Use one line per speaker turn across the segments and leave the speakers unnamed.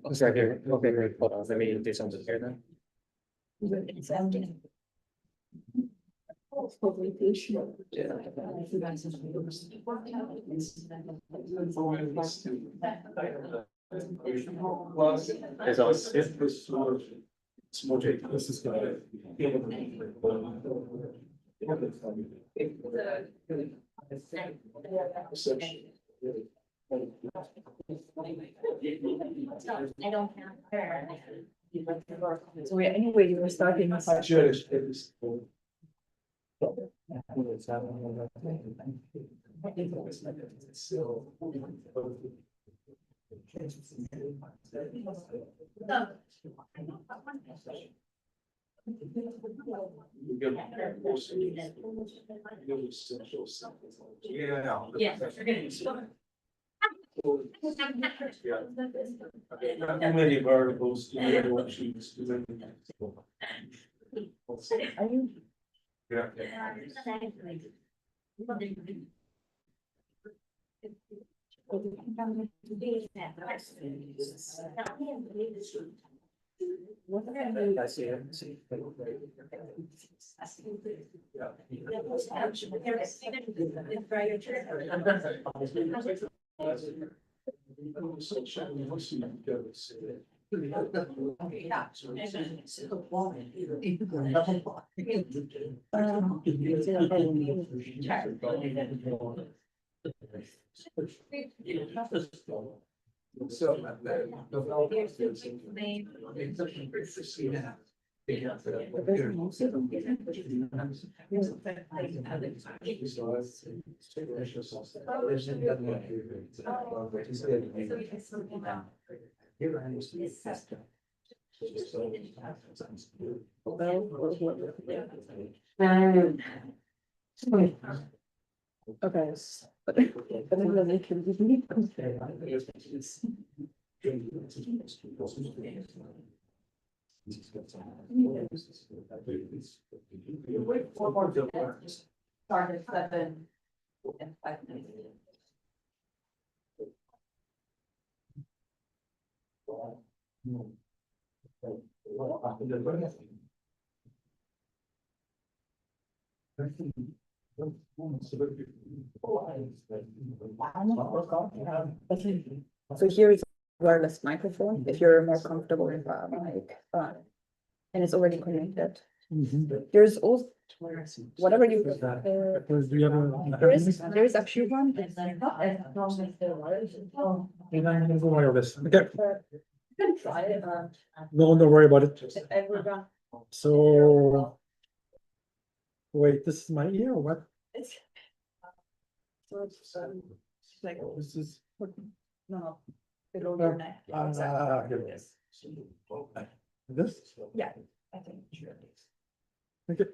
Oh, sorry, here. Okay, great. Hold on. Let me do something here then. It's always. This is good.
I don't have her. So anyway, you were starting.
Yeah.
How many variables do you choose?
Are you?
Yeah. I see it.
Okay. But then they can be. Start at 7 and 5 minutes. So here is a wireless microphone, if you're more comfortable with mic, and it's already connected. There's also whatever you.
Do you have
There is actually one.
wireless? Okay,
You can try it.
no, don't worry about it.
And we're done.
So. Wait, this is my ear or what?
It's. So it's like,
This is.
no, below your neck. Yeah, exactly.
here it is. This?
Yeah, I think. Sure.
Okay.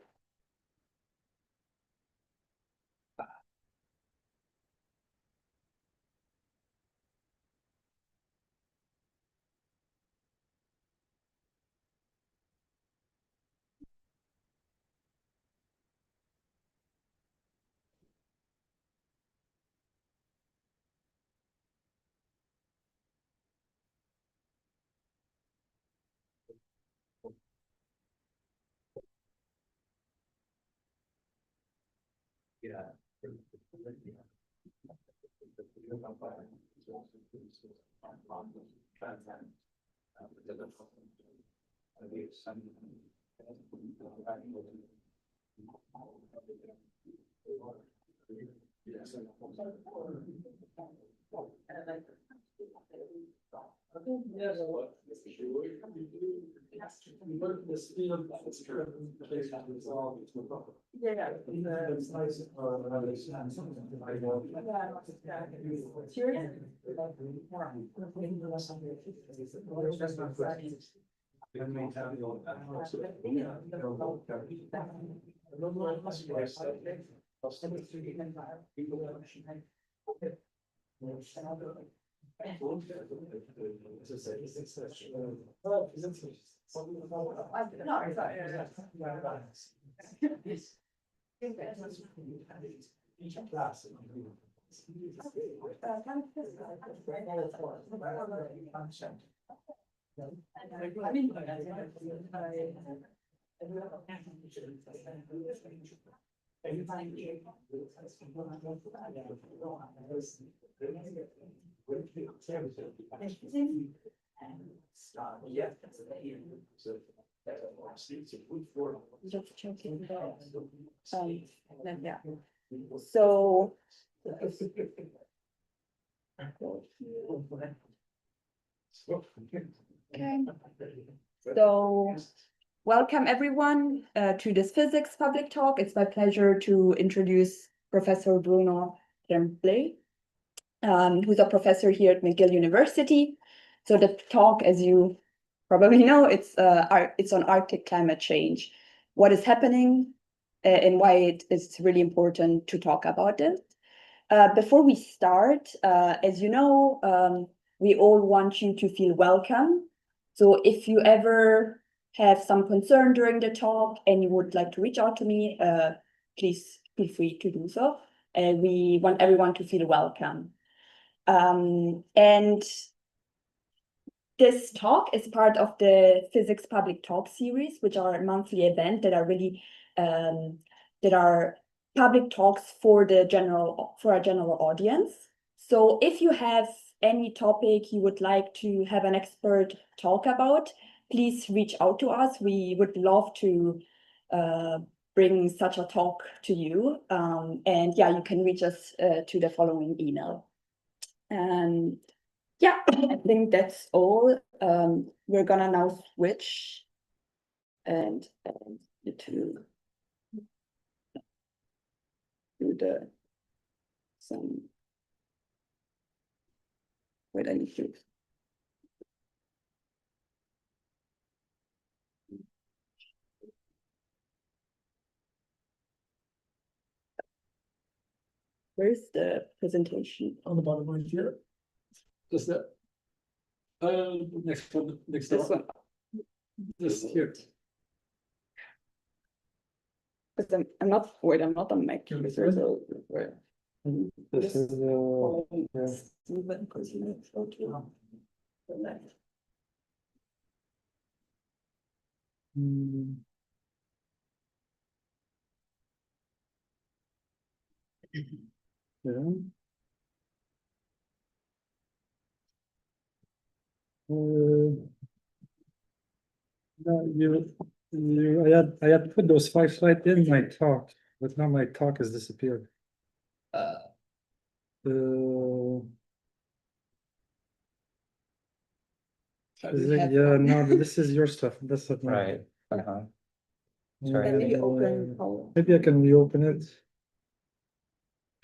Yeah.
Just checking. Then, yeah. So. Okay. So, welcome everyone to this physics public talk. It's my pleasure to introduce Professor Bruno Tremblay, who's a professor here at McGill University. So the talk, as you probably know, it's on Arctic climate change, what is happening, and why it is really important to talk about it. Before we start, as you know, we all want you to feel welcome. So if you ever have some concern during the talk and you would like to reach out to me, please feel free to do so. We want everyone to feel welcome. And this talk is part of the Physics Public Talk series, which are a monthly event that are really that are public talks for a general audience. So if you have any topic you would like to have an expert talk about, please reach out to us. We would love to bring such a talk to you. And yeah, you can reach us to the following email. And yeah, I think that's all. We're gonna now switch and to do some. Wait, I need to. Where's the presentation?
On the bottom right here. Just that. Next one, next
This one.
This here.
Because I'm not on Mac user, so
This is yeah.
Steven, because you know the left.
Yeah. No, I had put those 5 slides in my talk, but now my talk has disappeared. Yeah, no, this is your stuff. That's not mine.
Right.
Can we open?
Maybe I can reopen it.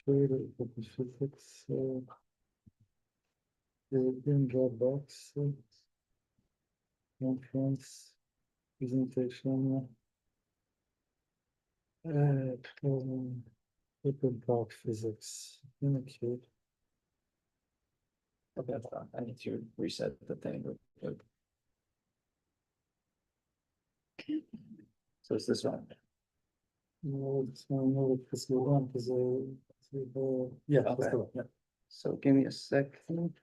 Open physics. European Dropbox. Conference. Presentation. Open talk physics. Okay.
Okay, I need to reset the thing. So it's this one.
No, it's no, it's the one because yeah,
Okay.
that's the one. Yeah.
So give me a second.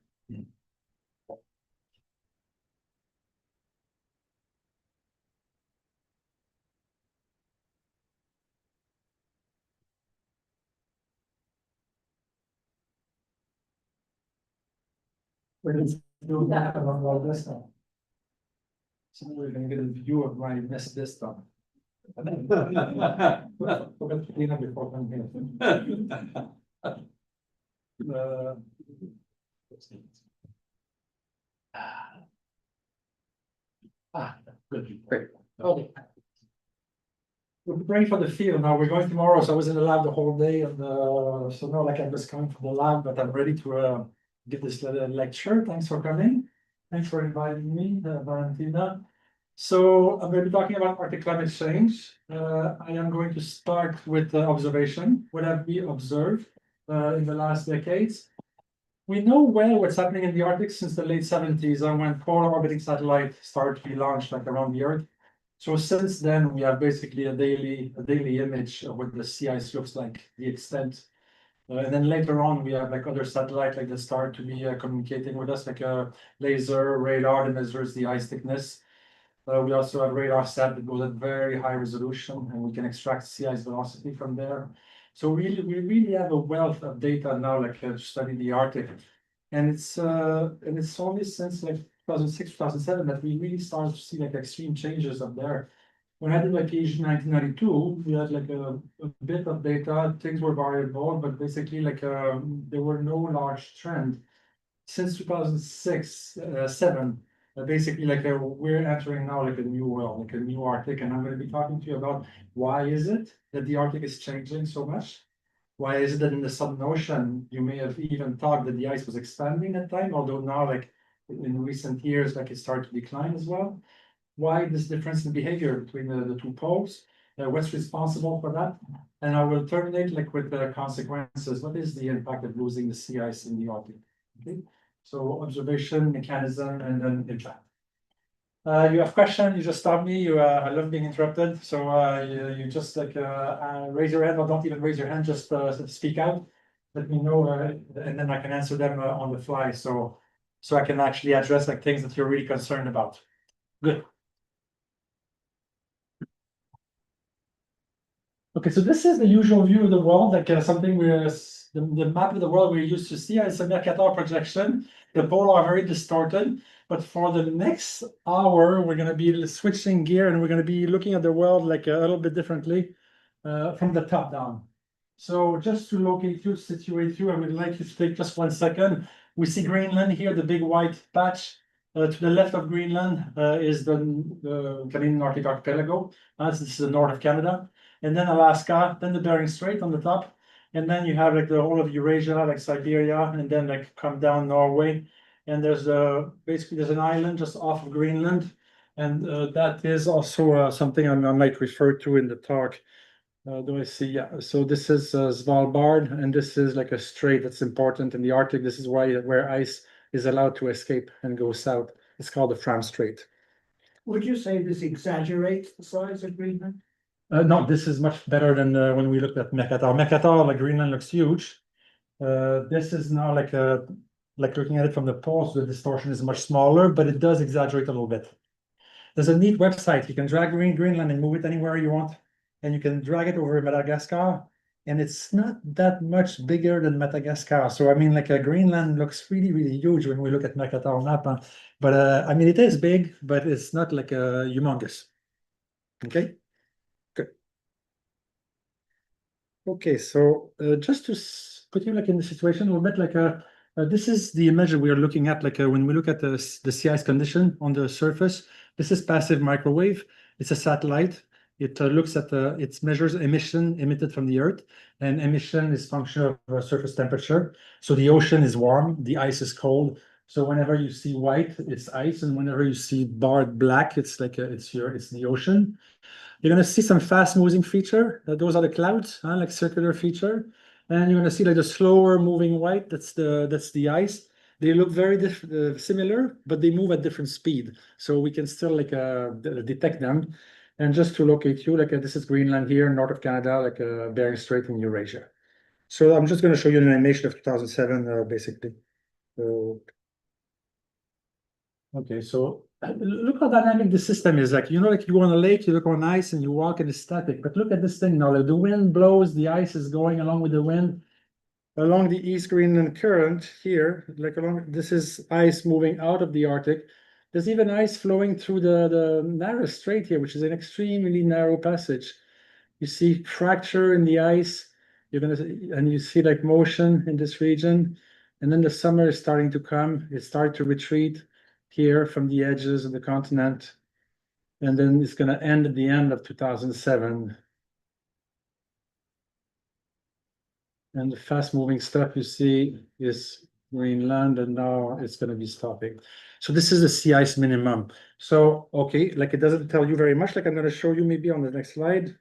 We're gonna do that about this now. So we're gonna get a view of my mess this time. We're gonna clean up before I'm here. Good.
Great.
Okay. We're preparing for the field now. We're going tomorrow, so I was in the lab the whole day, and so now like I'm just coming from the lab, but I'm ready to give this lecture. Thanks for coming. Thanks for inviting me, Valentina. So I'm going to be talking about Arctic climate change. I am going to start with observation. What have we observed in the last decades? We know well what's happening in the Arctic since the late 70s, when polar orbiting satellite started to be launched like around the Earth. So since then, we have basically a daily image of what the sea ice looks like, the extent. And then later on, we have like other satellites like the star to be communicating with us, like a laser radar that measures the ice thickness. We also have radar set that goes at very high resolution, and we can extract sea ice velocity from there. So we really have a wealth of data now, like to study the Arctic. And it's only since like 2006, 2007 that we really started to see like extreme changes up there. When I did my PhD in 1992, we had like a bit of data, things were variable, but basically like there were no large trend. Since 2006, 7, basically like we're entering now like a new world, like a new Arctic, and I'm going to be talking to you about why is it that the Arctic is changing so much? Why is it that in the Southern Ocean, you may have even thought that the ice was expanding at time, although now like in recent years, like it started to decline as well? Why this difference in behavior between the two poles? What's responsible for that? And I will terminate like with the consequences. What is the impact of losing the sea ice in the Arctic? Okay, so observation, mechanism, and then impact. You have question, you just stop me. I love being interrupted. So you just like raise your hand, or don't even raise your hand, just speak out. Let me know, and then I can answer them on the fly. So I can actually address like things that you're really concerned about. Good. Okay, so this is the usual view of the world, like something we're the map of the world we're used to see. It's a Mercator projection. The poles are very distorted, but for the next hour, we're going to be switching gear and we're going to be looking at the world like a little bit differently from the top down. So just to locate you, situate you, I would like you to take just 1 second. We see Greenland here, the big white patch. To the left of Greenland is the Canadian Arctic Archipelago. This is the north of Canada. And then Alaska, then the Bering Strait on the top. And then you have like the whole of Eurasia, like Siberia, and then like come down Norway. And there's basically there's an island just off of Greenland. And that is also something I might refer to in the talk. Do I see? Yeah. So this is Svalbard, and this is like a strait that's important in the Arctic. This is where ice is allowed to escape and go south. It's called the Fram Strait.
Would you say this exaggerates the size of Greenland?
No, this is much better than when we looked at Mercator. Mercator, like Greenland looks huge. This is now like looking at it from the poles, the distortion is much smaller, but it does exaggerate a little bit. There's a neat website. You can drag Greenland and move it anywhere you want. And you can drag it over Madagascar. And it's not that much bigger than Madagascar. So, I mean, like Greenland looks really, really huge when we look at Mercator map. But, I mean, it is big, but it's not like humongous. Okay? Okay, so just to put you like in the situation a little bit, like this is the image we are looking at. Like when we look at the sea ice condition on the surface, this is passive microwave. It's a satellite. It looks at it measures emission emitted from the Earth, and emission is function of surface temperature. So the ocean is warm, the ice is cold. So whenever you see white, it's ice, and whenever you see barred black, it's like it's the ocean. You're going to see some fast moving feature. Those are the clouds, like circular feature. And you're going to see like the slower moving white. That's the ice. They look very similar, but they move at different speed. So we can still like detect them. And just to locate you, like this is Greenland here, north of Canada, like Bering Strait in Eurasia. So I'm just going to show you an animation of 2007, basically. So, okay, so look how dynamic the system is. Like, like you go on a lake, you look on ice and you walk and it's static. But look at this thing now. Like the wind blows, the ice is going along with the wind. Along the East Greenland current here, like this is ice moving out of the Arctic. There's even ice flowing through the narrow strait here, which is an extremely narrow passage. You see fracture in the ice. And you see like motion in this region. And then the summer is starting to come. It started to retreat here from the edges of the continent. And then it's going to end at the end of 2007. And the fast moving stuff you see is Greenland, and now it's going to be stopping. So this is the sea ice minimum. So, okay, like it doesn't tell you very much, like I'm going to show you maybe on the next slide.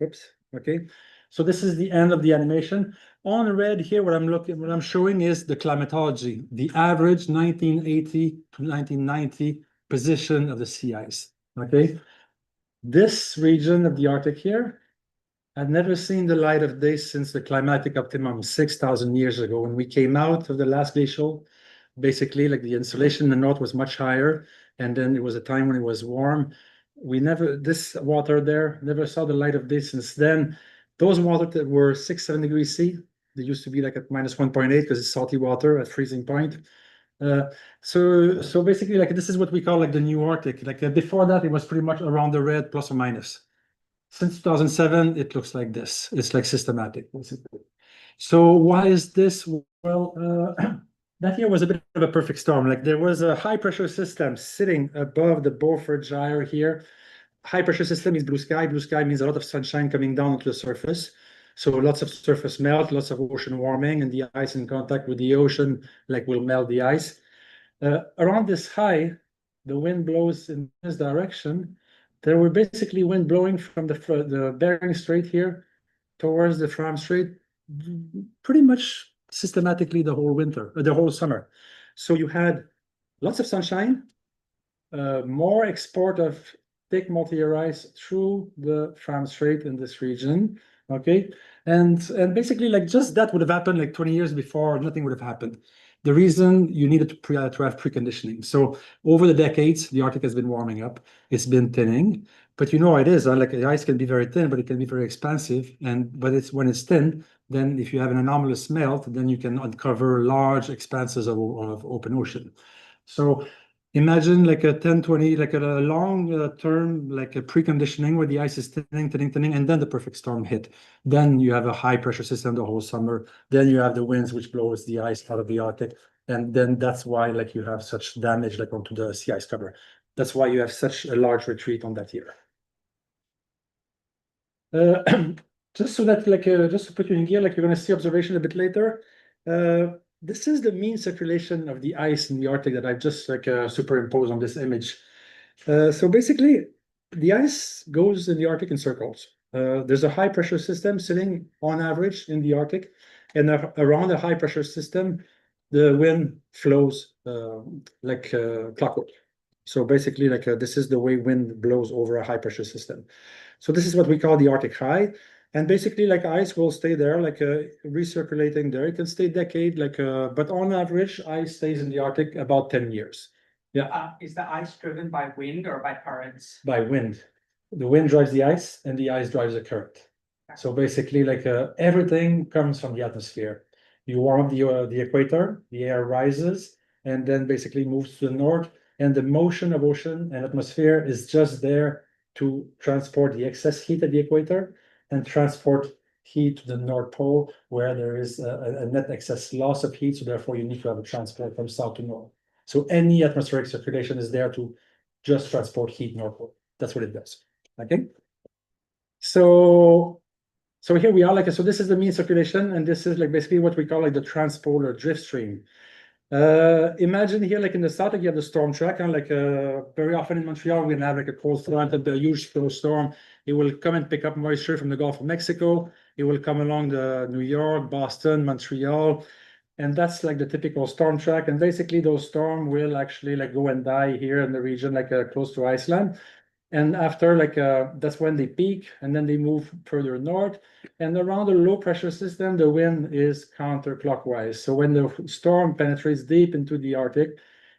Oops, okay. So this is the end of the animation. On red here, what I'm showing is the climatology, the average 1980 to 1990 position of the sea ice, okay? This region of the Arctic here had never seen the light of day since the climatic optimum 6,000 years ago. When we came out of the last glacial, basically like the insolation in the north was much higher, and then it was a time when it was warm. This water there never saw the light of day since then. Those water that were 6-7 degrees C, they used to be like at minus 1.8 because it's salty water at freezing point. So basically like this is what we call like the new Arctic. Like before that, it was pretty much around the red plus or minus. Since 2007, it looks like this. It's like systematic, basically. So why is this? Well, that year was a bit of a perfect storm. Like there was a high pressure system sitting above the Beaufort Gyre here. High pressure system is blue sky. Blue sky means a lot of sunshine coming down onto the surface. So lots of surface melt, lots of ocean warming, and the ice in contact with the ocean like will melt the ice. Around this high, the wind blows in this direction. There were basically wind blowing from the Bering Strait here towards the Fram Strait pretty much systematically the whole winter, the whole summer. So you had lots of sunshine, more export of thick multi-year ice through the Fram Strait in this region, okay? And basically like just that would have happened like 20 years before, nothing would have happened. The reason you needed to have preconditioning. So over the decades, the Arctic has been warming up. It's been thinning, but you know how it is. Like the ice can be very thin, but it can be very expansive. But it's when it's thin, then if you have an anomalous melt, then you can uncover large expanses of open ocean. So imagine like a 10, 20, like a long term, like a preconditioning where the ice is thinning, and then the perfect storm hit. Then you have a high pressure system the whole summer. Then you have the winds which blows the ice out of the Arctic. And then that's why like you have such damage like onto the sea ice cover. That's why you have such a large retreat on that year. Just so that like just to put you in gear, like you're going to see observation a bit later. This is the mean circulation of the ice in the Arctic that I've just like superimposed on this image. So basically, the ice goes in the Arctic in circles. There's a high pressure system sitting on average in the Arctic, and around the high pressure system, the wind flows like clockwork. So basically, like this is the way wind blows over a high pressure system. So this is what we call the Arctic high. And basically, like ice will stay there, like recirculating there. It can stay decade, like, but on average, ice stays in the Arctic about 10 years. Yeah,
Is the ice driven by wind or by currents?
by wind. The wind drives the ice, and the ice drives the current. So basically, like everything comes from the atmosphere. You warm up the equator, the air rises, and then basically moves to the north. And the motion of ocean and atmosphere is just there to transport the excess heat at the equator and transport heat to the North Pole, where there is a net excess loss of heat. So therefore, you need to have a transport from south to north. So any atmospheric circulation is there to just transport heat northward. That's what it does. Okay. So here we are. Like so, this is the mean circulation, and this is like basically what we call like the transport or drift stream. Imagine here, like in the south, like you have the storm track, and like very often in Montreal, we're gonna have like a cold front and a huge storm. It will come and pick up moisture from the Gulf of Mexico. It will come along the New York, Boston, Montreal, and that's like the typical storm track. And basically, those storms will actually like go and die here in the region, like close to Iceland. And after like that's when they peak, and then they move further north. And around the low pressure system, the wind is counterclockwise. So when the storm penetrates deep into the Arctic,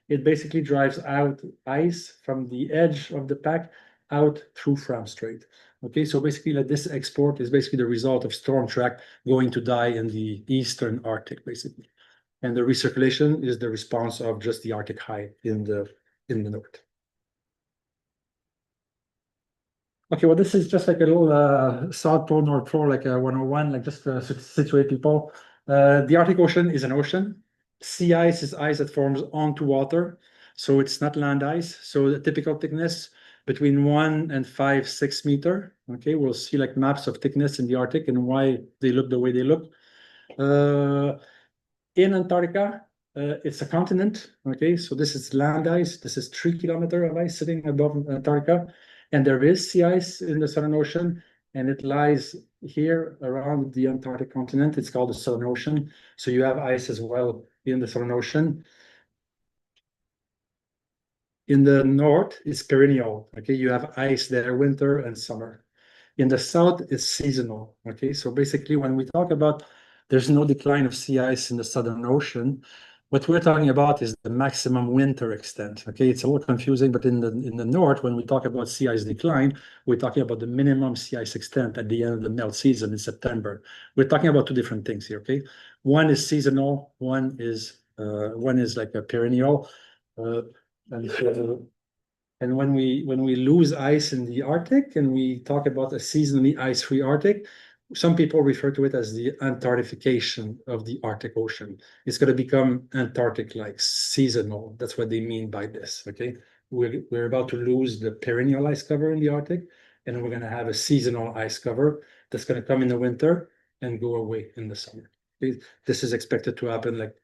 it basically drives out ice from the edge of the pack out through Fram Strait. Okay, so basically like this export is basically the result of storm track going to die in the eastern Arctic, basically. And the recirculation is the response of just the Arctic high in the north. Okay, well, this is just like a little South Pole, North Pole, like a 101, like just to situate people. The Arctic Ocean is an ocean. Sea ice is ice that forms onto water, so it's not land ice. So the typical thickness between 1 and 5, 6 meters. Okay, we'll see like maps of thickness in the Arctic and why they look the way they look. In Antarctica, it's a continent. Okay, so this is land ice. This is 3 kilometers of ice sitting above Antarctica. And there is sea ice in the Southern Ocean, and it lies here around the Antarctic continent. It's called the Southern Ocean. So you have ice as well in the Southern Ocean. In the north, it's perennial. Okay, you have ice there winter and summer. In the south, it's seasonal. Okay, so basically, when we talk about there's no decline of sea ice in the Southern Ocean, what we're talking about is the maximum winter extent. Okay, it's a little confusing, but in the north, when we talk about sea ice decline, we're talking about the minimum sea ice extent at the end of the melt season in September. We're talking about two different things here. Okay, one is seasonal, one is like a perennial, and when we lose ice in the Arctic and we talk about a seasonally ice-free Arctic, some people refer to it as the Antarctification of the Arctic Ocean. It's going to become Antarctic-like, seasonal. That's what they mean by this. Okay, we're about to lose the perennial ice cover in the Arctic, and we're going to have a seasonal ice cover that's going to come in the winter and go away in the summer. This is expected to happen like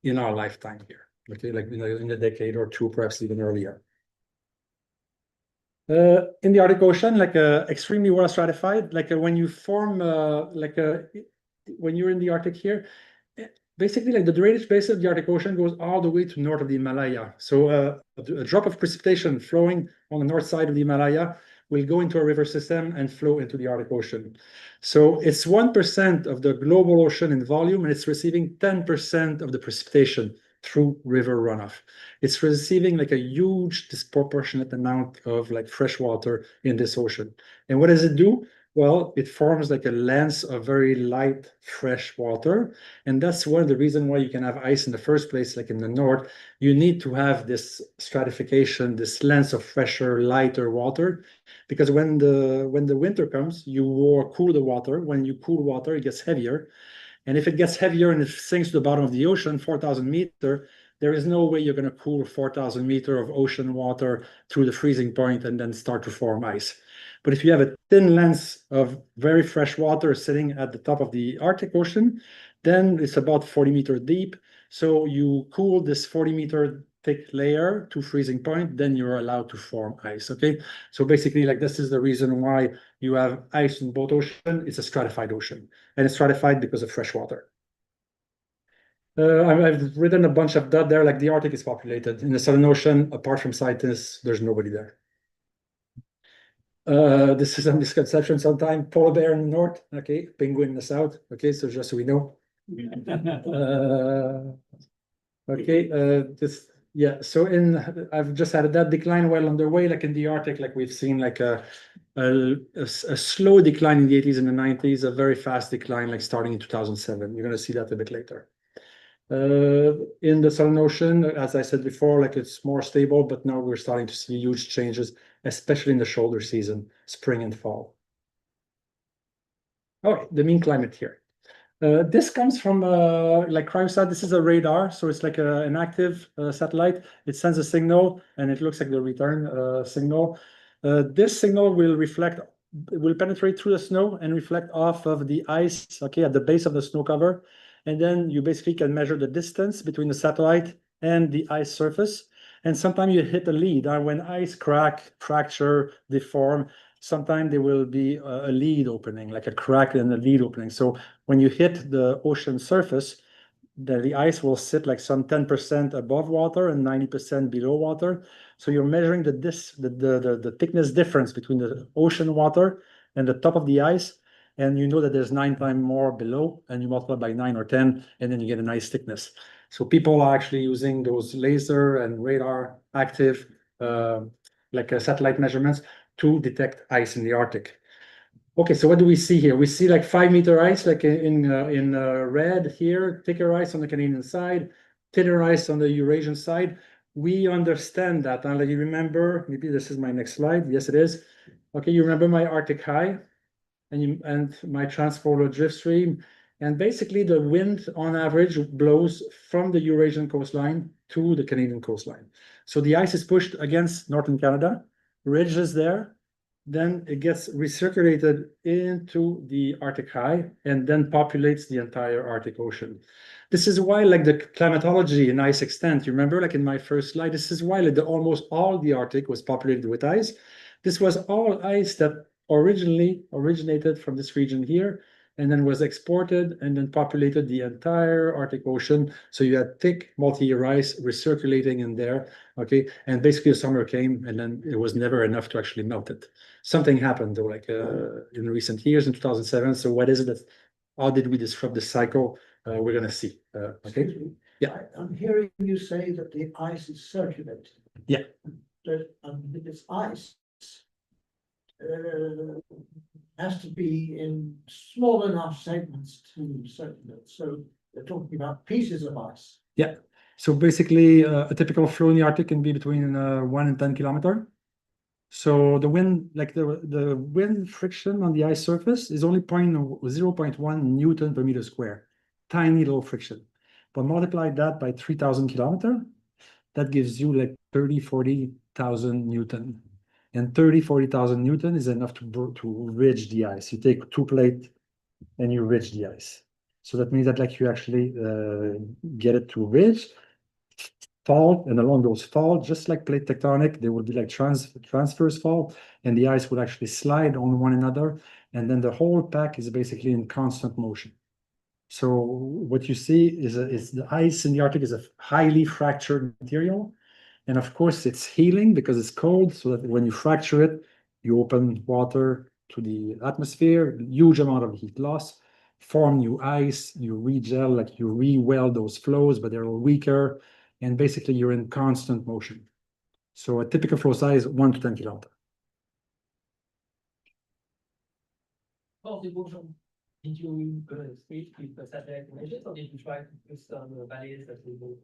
in our lifetime here. Okay, like in a decade or two, perhaps even earlier. In the Arctic Ocean, like extremely well stratified, like when you form when you're in the Arctic here, basically like the drainage basin of the Arctic Ocean goes all the way to north of the Himalaya. So a drop of precipitation flowing on the north side of the Himalaya will go into a river system and flow into the Arctic Ocean. So it's 1% of the global ocean in volume, and it's receiving 10% of the precipitation through river runoff. It's receiving like a huge disproportionate amount of like fresh water in this ocean. And what does it do? Well, it forms like a lens of very light, fresh water. And that's one of the reasons why you can have ice in the first place, like in the north. You need to have this stratification, this lens of fresher, lighter water. Because when the winter comes, you cool the water. When you cool water, it gets heavier. And if it gets heavier and it sinks to the bottom of the ocean, 4,000 meters, there is no way you're going to cool 4,000 meters of ocean water through the freezing point and then start to form ice. But if you have a thin lens of very fresh water sitting at the top of the Arctic Ocean, then it's about 40 meters deep. So you cool this 40-meter thick layer to freezing point, then you're allowed to form ice. Okay, so basically, like this is the reason why you have ice in both oceans. It's a stratified ocean, and it's stratified because of fresh water. I've written a bunch of that there, like the Arctic is populated. In the Southern Ocean, apart from scientists, there's nobody there. This is a misconception sometimes. Polar bear in the north, okay, penguin in the south, okay, so just so we know. So I've just added that decline well underway, like in the Arctic, like we've seen like a slow decline in the 80s and the 90s, a very fast decline, like starting in 2007. You're going to see that a bit later. In the Southern Ocean, as I said before, like it's more stable, but now we're starting to see huge changes, especially in the shoulder season, spring and fall. Okay, the mean climate here. This comes from like cryosat. This is a radar, so it's like an active satellite. It sends a signal, and it looks like the return signal. This signal will penetrate through the snow and reflect off of the ice, okay, at the base of the snow cover. And then you basically can measure the distance between the satellite and the ice surface. And sometimes you hit a lead. When ice crack, fracture, deform, sometimes there will be a lead opening, like a crack and a lead opening. So when you hit the ocean surface, the ice will sit like some 10% above water and 90% below water. So you're measuring the thickness difference between the ocean water and the top of the ice. And you know that there's 9 times more below, and you multiply by 9 or 10, and then you get a nice thickness. So people are actually using those laser and radar active satellite measurements to detect ice in the Arctic. Okay, so what do we see here? We see like 5-meter ice, like in red here, thicker ice on the Canadian side, thinner ice on the Eurasian side. We understand that. And you remember, maybe this is my next slide. Yes, it is. Okay, you remember my Arctic high and my transpolar drift stream. And basically the wind on average blows from the Eurasian coastline to the Canadian coastline. So the ice is pushed against northern Canada, ridges there, then it gets recirculated into the Arctic high and then populates the entire Arctic Ocean. This is why like the climatology in ice extent, you remember like in my first slide, this is why like almost all the Arctic was populated with ice. This was all ice that originally originated from this region here and then was exported and then populated the entire Arctic Ocean. So you had thick multi-year ice recirculating in there, okay? And basically the summer came and then it was never enough to actually melt it. Something happened though, like in recent years in 2007. So what is it that, how did we disrupt the cycle? We're gonna see, okay?
Excuse me.
Yeah.
I'm hearing you say that the ice is circulating.
Yeah.
That, if it's ice. Has to be in small enough segments to circulate, so they're talking about pieces of ice.
Yeah. So basically, a typical flow in the Arctic can be between 1 and 10 kilometer. So the wind, like the wind friction on the ice surface is only 0.1 Newton per meter square. Tiny little friction. But multiply that by 3,000 kilometer, that gives you like 40,000 Newton. And 40,000 Newton is enough to ridge the ice. You take two plates and you ridge the ice. So that means that like you actually get it to ridge, fault, and along those faults, just like plate tectonic, there will be like transverse fault, and the ice will actually slide on one another, and then the whole pack is basically in constant motion. So what you see is the ice in the Arctic is a highly fractured material. And of course, it's healing because it's cold, so that when you fracture it, you open water to the atmosphere, huge amount of heat loss, form new ice, you re-gel, like you re-weld those flows, but they're a little weaker, and basically you're in constant motion. So a typical flow size, 1 to 10 kilometers.
Did you speak with the satellite images or did you try to use some values that we moved?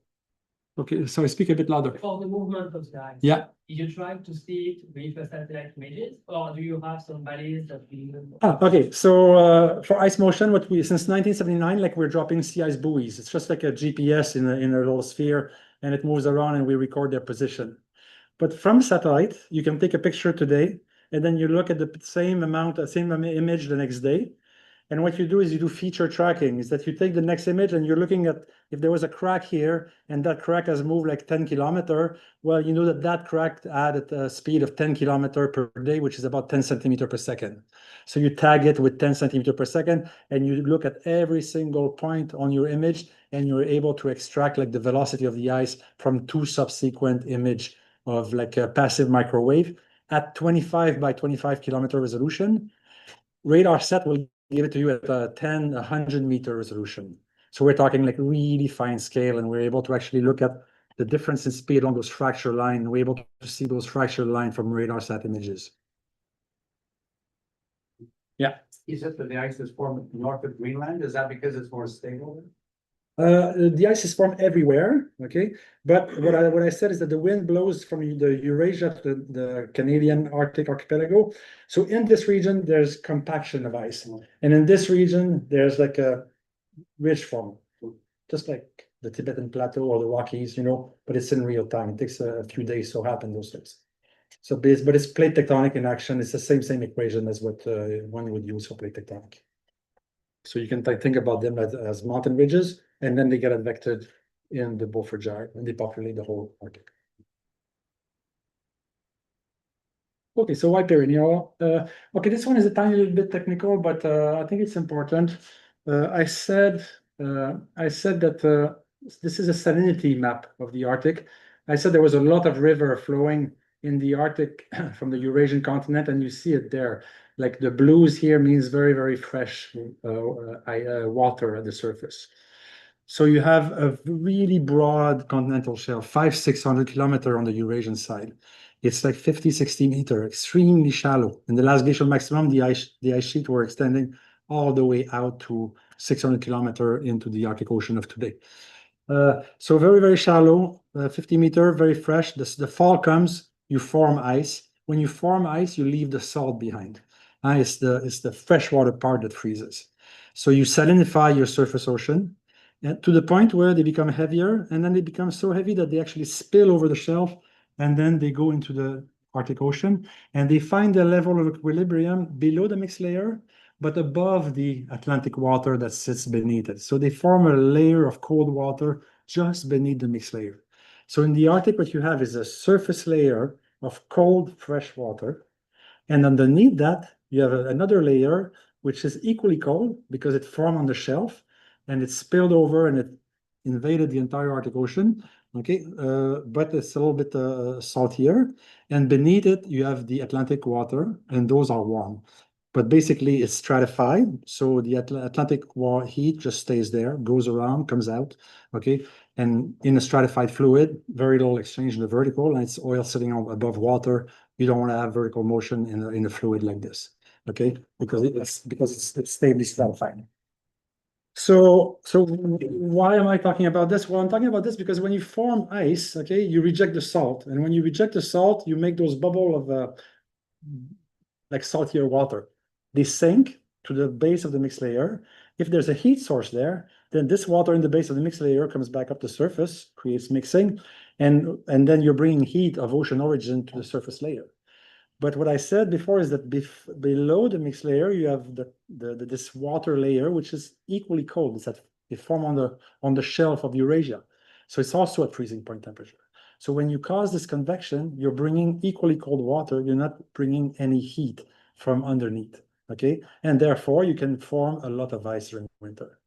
Okay, so I speak a bit louder.
For the movement of the ice.
Yeah.
Did you try to see it with the satellite images or do you have some values that we moved?
Okay, so for ice motion, since 1979, like we're dropping sea ice buoys. It's just like a GPS in a little sphere, and it moves around and we record their position. But from satellite, you can take a picture today, and then you look at the same image the next day. And what you do is you do feature tracking, is that you take the next image and you're looking at if there was a crack here and that crack has moved like 10 kilometer, well, you know that crack had a speed of 10 kilometer per day, which is about 10 centimeter per second. So you tag it with 10 centimeter per second and you look at every single point on your image and you're able to extract like the velocity of the ice from two subsequent image of like a passive microwave at 25 by 25 kilometer resolution. Radar set will give it to you at a 100 meter resolution. So we're talking like really fine scale, and we're able to actually look at the difference in speed along those fracture lines. We're able to see those fracture lines from radar sat images. Yeah.
You said that the ice is formed north of Greenland. Is that because it's more stable?
The ice is formed everywhere, okay? But what I said is that the wind blows from the Eurasia to the Canadian Arctic archipelago. So in this region, there's compaction of ice. And in this region, there's like a ridge form, just like the Tibetan Plateau or the Rockies, but it's in real time. It takes a few days to happen, those things. So, but it's plate tectonic in action. It's the same equation as what one would use for plate tectonic. So you can think about them as mountain ridges, and then they get advected in the Beaufort Gyre, and they populate the whole Arctic. Okay, so why perennial? Okay, this one is a tiny little bit technical, but I think it's important. I said that this is a salinity map of the Arctic. I said there was a lot of river flowing in the Arctic from the Eurasian continent, and you see it there. Like the blues here means very, very fresh water at the surface. So you have a really broad continental shelf, 500-600 kilometers on the Eurasian side. It's like 50-60 meters, extremely shallow. In the last glacial maximum, the ice sheet were extending all the way out to 600 kilometers into the Arctic Ocean of today. So very, very shallow, 50 meters, very fresh. The fall comes, you form ice. When you form ice, you leave the salt behind. It's the freshwater part that freezes. So you salinify your surface ocean to the point where they become heavier, and then they become so heavy that they actually spill over the shelf, and then they go into the Arctic Ocean, and they find a level of equilibrium below the mixed layer, but above the Atlantic water that sits beneath it. So they form a layer of cold water just beneath the mixed layer. So in the Arctic, what you have is a surface layer of cold, fresh water, and underneath that, you have another layer which is equally cold because it formed on the shelf and it spilled over and it invaded the entire Arctic Ocean. Okay, but it's a little bit saltier. And beneath it, you have the Atlantic water, and those are warm. But basically, it's stratified. So the Atlantic heat just stays there, goes around, comes out. Okay, and in a stratified fluid, very little exchange in the vertical, and it's oil sitting above water. You don't want to have vertical motion in a fluid like this. Okay, because it's stably stratified. So why am I talking about this? Well, I'm talking about this because when you form ice, okay, you reject the salt, and when you reject the salt, you make those bubbles of like saltier water. They sink to the base of the mixed layer. If there's a heat source there, then this water in the base of the mixed layer comes back up the surface, creates mixing, and then you're bringing heat of ocean origin to the surface layer. But what I said before is that below the mixed layer, you have this water layer, which is equally cold. It's that it forms on the shelf of Eurasia. So it's also at freezing point temperature. So when you cause this convection, you're bringing equally cold water. You're not bringing any heat from underneath, okay? And therefore, you can form a lot of ice during winter.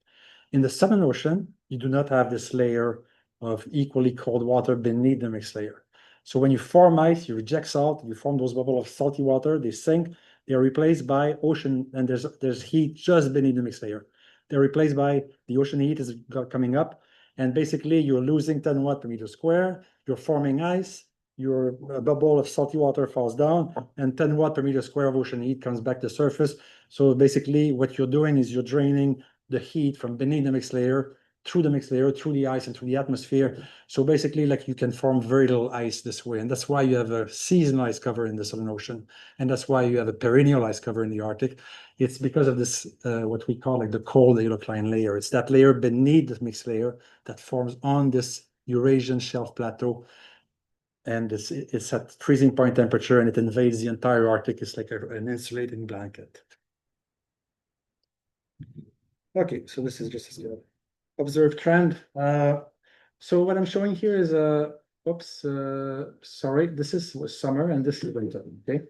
In the Southern Ocean, you do not have this layer of equally cold water beneath the mixed layer. So when you form ice, you reject salt, you form those bubbles of salty water, they sink, they're replaced by ocean, and there's heat just beneath the mixed layer. They're replaced by the ocean heat is coming up, and basically you're losing 10 watts per meter square, you're forming ice, your bubble of salty water falls down, and 10 watts per meter square of ocean heat comes back to the surface. So basically what you're doing is you're draining the heat from beneath the mixed layer through the mixed layer, through the ice and through the atmosphere. So basically, like you can form very little ice this way. And that's why you have a seasonal ice cover in the Southern Ocean. And that's why you have a perennial ice cover in the Arctic. It's because of this, what we call like the cold halocline layer. It's that layer beneath the mixed layer that forms on this Eurasian shelf plateau. And it's at freezing point temperature and it invades the entire Arctic. It's like an insulating blanket. Okay, so this is just a observed trend. So what I'm showing here is sorry, this is summer and this is winter. Okay,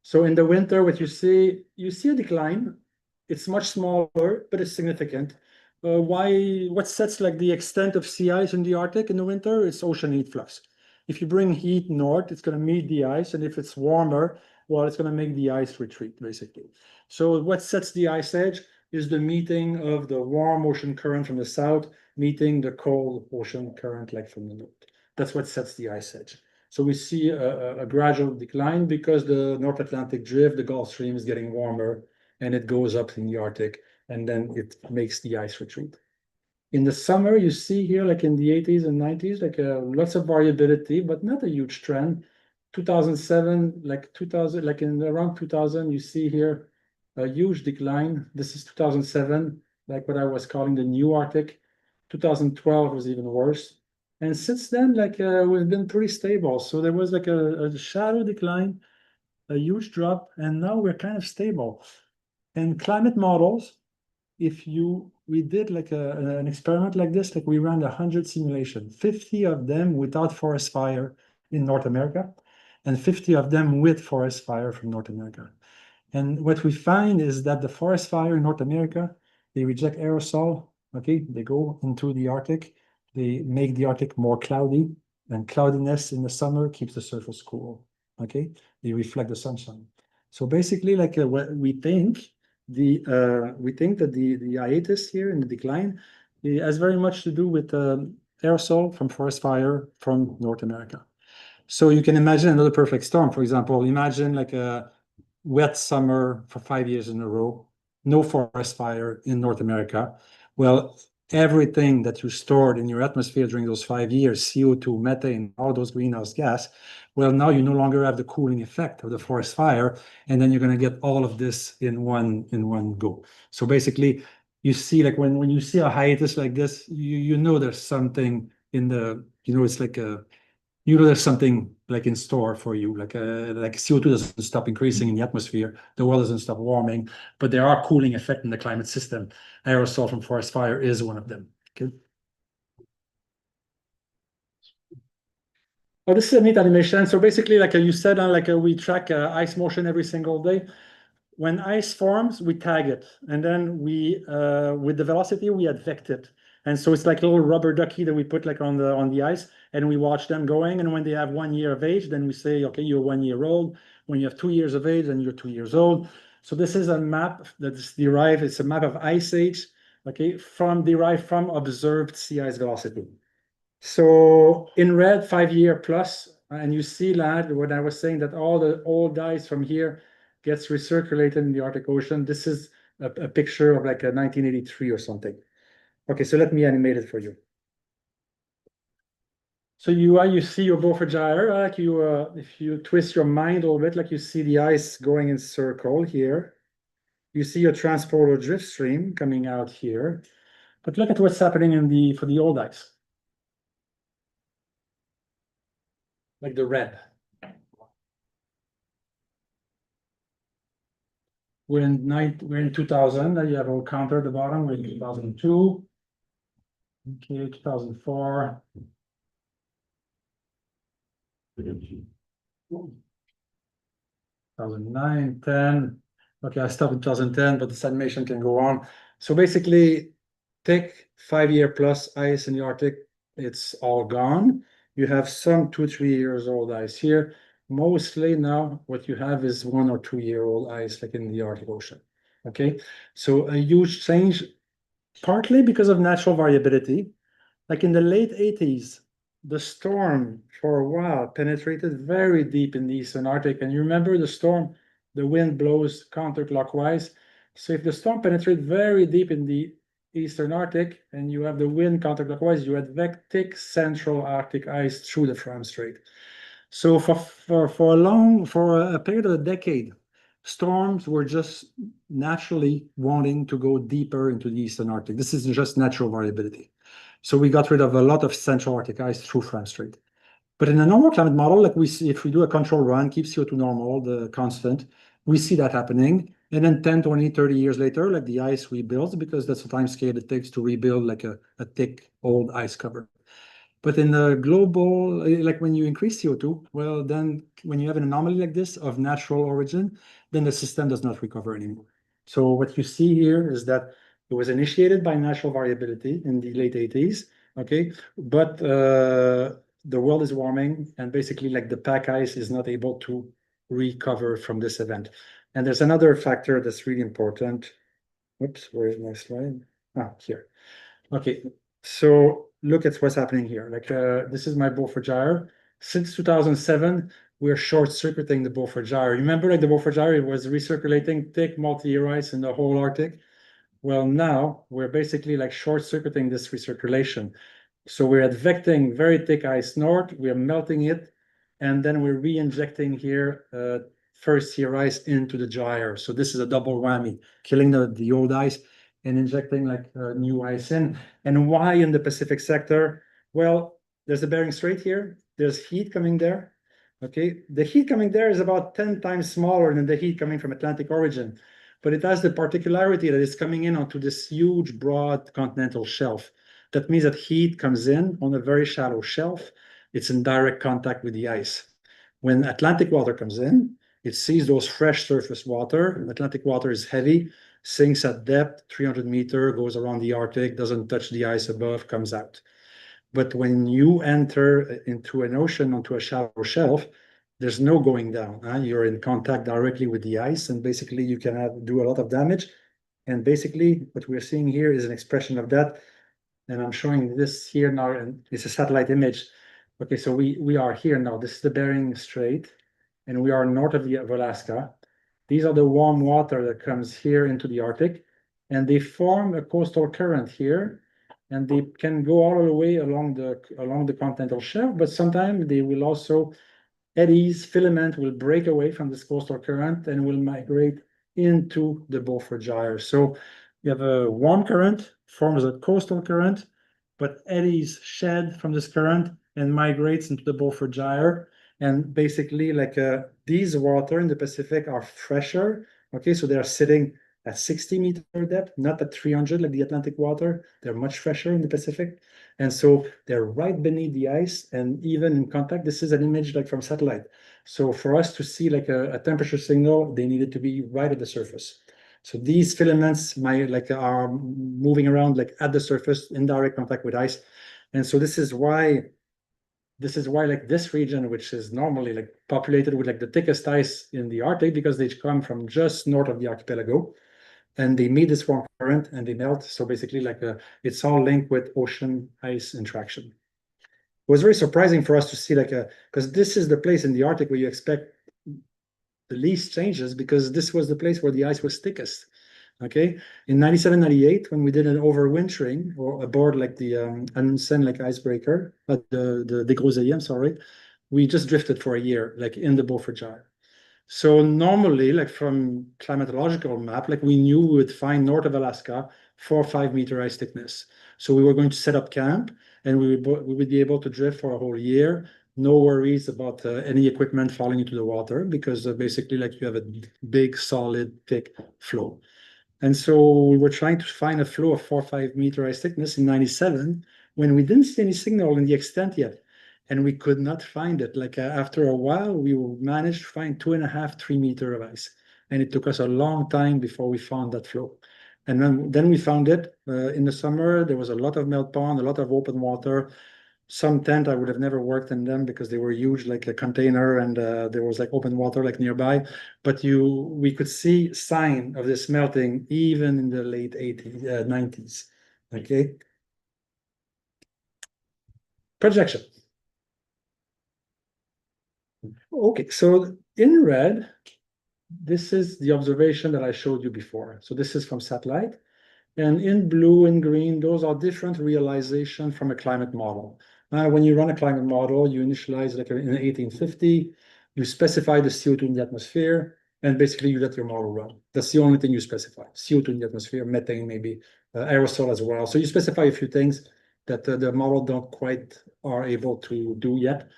so in the winter, what you see a decline. It's much smaller, but it's significant. What sets like the extent of sea ice in the Arctic in the winter? It's ocean heat flux. If you bring heat north, it's going to meet the ice, and if it's warmer, well, it's going to make the ice retreat, basically. So what sets the ice edge is the meeting of the warm ocean current from the south meeting the cold ocean current like from the north. That's what sets the ice edge. So we see a gradual decline because the North Atlantic drift, the Gulf Stream is getting warmer and it goes up in the Arctic and then it makes the ice retreat. In the summer, you see here, like in the 80s and 90s, like lots of variability, but not a huge trend. 2007, like 2000, like in around 2000, you see here a huge decline. This is 2007, like what I was calling the new Arctic. 2012 was even worse. And since then, like we've been pretty stable. So there was like a shadow decline, a huge drop, and now we're kind of stable. And climate models, we did like an experiment like this, like we ran 100 simulations, 50 of them without forest fire in North America, and 50 of them with forest fire from North America. And what we find is that the forest fire in North America, they reject aerosol, okay? They go into the Arctic, they make the Arctic more cloudy, and cloudiness in the summer keeps the surface cool, okay? They reflect the sunshine. So basically, like what we think that the hiatus here in the decline has very much to do with aerosol from forest fire from North America. So you can imagine another perfect storm. For example, imagine like a wet summer for 5 years in a row, no forest fire in North America. Well, everything that you stored in your atmosphere during those 5 years, CO2, methane, all those greenhouse gas, well, now you no longer have the cooling effect of the forest fire, and then you're going to get all of this in one go. So basically, you see, like when you see a hiatus like this, you know there's something in the, it's like there's something like in store for you, like CO2 doesn't stop increasing in the atmosphere, the world doesn't stop warming, but there are cooling effects in the climate system. Aerosol from forest fire is one of them. Okay. Oh, this is a neat animation. So basically, like you said, we track ice motion every single day. when ice forms, we tag it, and then we, with the velocity, we advect it. And so it's like a little rubber ducky that we put like on the ice, and we watch them going. And when they have 1 year of age, then we say, okay, you're 1 year old. When you have 2 years of age, then you're 2 years old. So this is a map that's derived, it's a map of ice age, okay, derived from observed sea ice velocity. So in red, 5 year plus, and you see that when I was saying that all the old ice from here gets recirculated in the Arctic Ocean. This is a picture of like a 1983 or something. Okay, so let me animate it for you. So you see your Beaufort Gyre, like if you twist your mind a little bit, like you see the ice going in circle here. You see your transporter drift stream coming out here. But look at what's happening for the old ice. Like the red. We're in 2000. You have a counter at the bottom. We're in 2002. Okay, 2004. 2009, 10. Okay, I stopped in 2010, but this animation can go on. So basically, thick 5 year plus ice in the Arctic, it's all gone. You have some 2 or 3 years old ice here. Mostly now what you have is 1 or 2 year old ice like in the Arctic Ocean. Okay, so a huge change, partly because of natural variability. Like in the late 80s, the storm for a while penetrated very deep in the Eastern Arctic. And you remember the storm, the wind blows counterclockwise. So if the storm penetrates very deep in the Eastern Arctic and you have the wind counterclockwise, you advect thick central Arctic ice through the Fram Strait. So for a period of a decade, storms were just naturally wanting to go deeper into the Eastern Arctic. This is just natural variability. So we got rid of a lot of central Arctic ice through Fram Strait. But in a normal climate model, like we see, if we do a control run, keep CO2 normal, the constant, we see that happening. And then 10, 20, 30 years later, like the ice rebuilds, because that's the time scale it takes to rebuild like a thick old ice cover. But in the global, like when you increase CO2, well, then when you have an anomaly like this of natural origin, then the system does not recover anymore. So what you see here is that it was initiated by natural variability in the late 80s, okay? But the world is warming, and basically like the pack ice is not able to recover from this event. And there's another factor that's really important. Whoops, where is my slide? Here. Okay, so look at what's happening here. Like this is my Beaufort Gyre. Since 2007, we're short-circuiting the Beaufort Gyre. Remember, like the Beaufort Gyre was recirculating thick multi-year ice in the whole Arctic. Well, now we're basically like short-circuiting this recirculation. So we're advecting very thick ice north, we're melting it, and then we're re-injecting here first-year ice into the gyre. So this is a double whammy, killing the old ice and injecting like new ice in. And why in the Pacific sector? Well, there's a Bering Strait here. There's heat coming there. Okay, the heat coming there is about 10 times smaller than the heat coming from Atlantic origin, but it has the particularity that it's coming in onto this huge, broad continental shelf. That means that heat comes in on a very shallow shelf. It's in direct contact with the ice. When Atlantic water comes in, it sees those fresh surface water. Atlantic water is heavy, sinks at depth, 300 meters, goes around the Arctic, doesn't touch the ice above, comes out. But when you enter into an ocean onto a shallow shelf, there's no going down. You're in contact directly with the ice, and basically you can do a lot of damage. And basically what we're seeing here is an expression of that. And I'm showing this here now, and it's a satellite image. Okay, so we are here now. This is the Bering Strait, and we are north of Alaska. These are the warm water that comes here into the Arctic, and they form a coastal current here, and they can go all the way along the continental shelf, but sometimes they will also, eddies, filament will break away from this coastal current and will migrate into the Beaufort Gyre. So you have a warm current, forms a coastal current, but eddies shed from this current and migrates into the Beaufort Gyre. And basically, like these water in the Pacific are fresher. Okay, so they are sitting at 60 meter depth, not at 300 like the Atlantic water. They're much fresher in the Pacific. And so they're right beneath the ice and even in contact. This is an image like from satellite. So for us to see like a temperature signal, they needed to be right at the surface. So these filaments are moving around like at the surface in direct contact with ice. And so this is why like this region, which is normally like populated with like the thickest ice in the Arctic, because they come from just north of the archipelago, and they meet this warm current and they melt. So basically like it's all linked with ocean ice interaction. It was very surprising for us to see because this is the place in the Arctic where you expect the least changes, because this was the place where the ice was thickest. Okay, in 97, 98, when we did an overwintering or aboard like the Amundsen like icebreaker, but the Groseilliers, I'm sorry, we just drifted for a year, like in the Beaufort Gyre. So normally, like from climatological map, like we knew we would find north of Alaska 4 or 5 meter ice thickness. So we were going to set up camp, and we would be able to drift for a whole year. No worries about any equipment falling into the water, because basically like you have a big, solid, thick flow. And so we were trying to find a flow of 4 or 5 meter ice thickness in 97 when we didn't see any signal in the extent yet. And we could not find it. Like after a while, we managed to find 2.5, 3 meter of ice. And it took us a long time before we found that flow. And then we found it in the summer. There was a lot of melt pond, a lot of open water. Some tent, I would have never worked in them because they were huge, like a container, and there was like open water like nearby. But we could see sign of this melting even in the late 80s, 90s. Okay. Projection. Okay, so in red, this is the observation that I showed you before. So this is from satellite. And in blue and green, those are different realizations from a climate model. When you run a climate model, you initialize like in 1850, you specify the CO2 in the atmosphere, and basically you let your model run. That's the only thing you specify. CO2 in the atmosphere, methane, maybe aerosol as well. So you specify a few things that the model don't quite are able to do yet,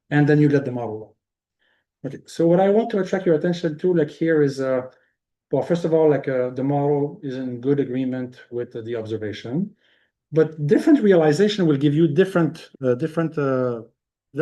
and then you let the model run. Okay, so what I want to attract your attention to like here is well, first of all, like the model is in good agreement with the observation, but different realization will give you there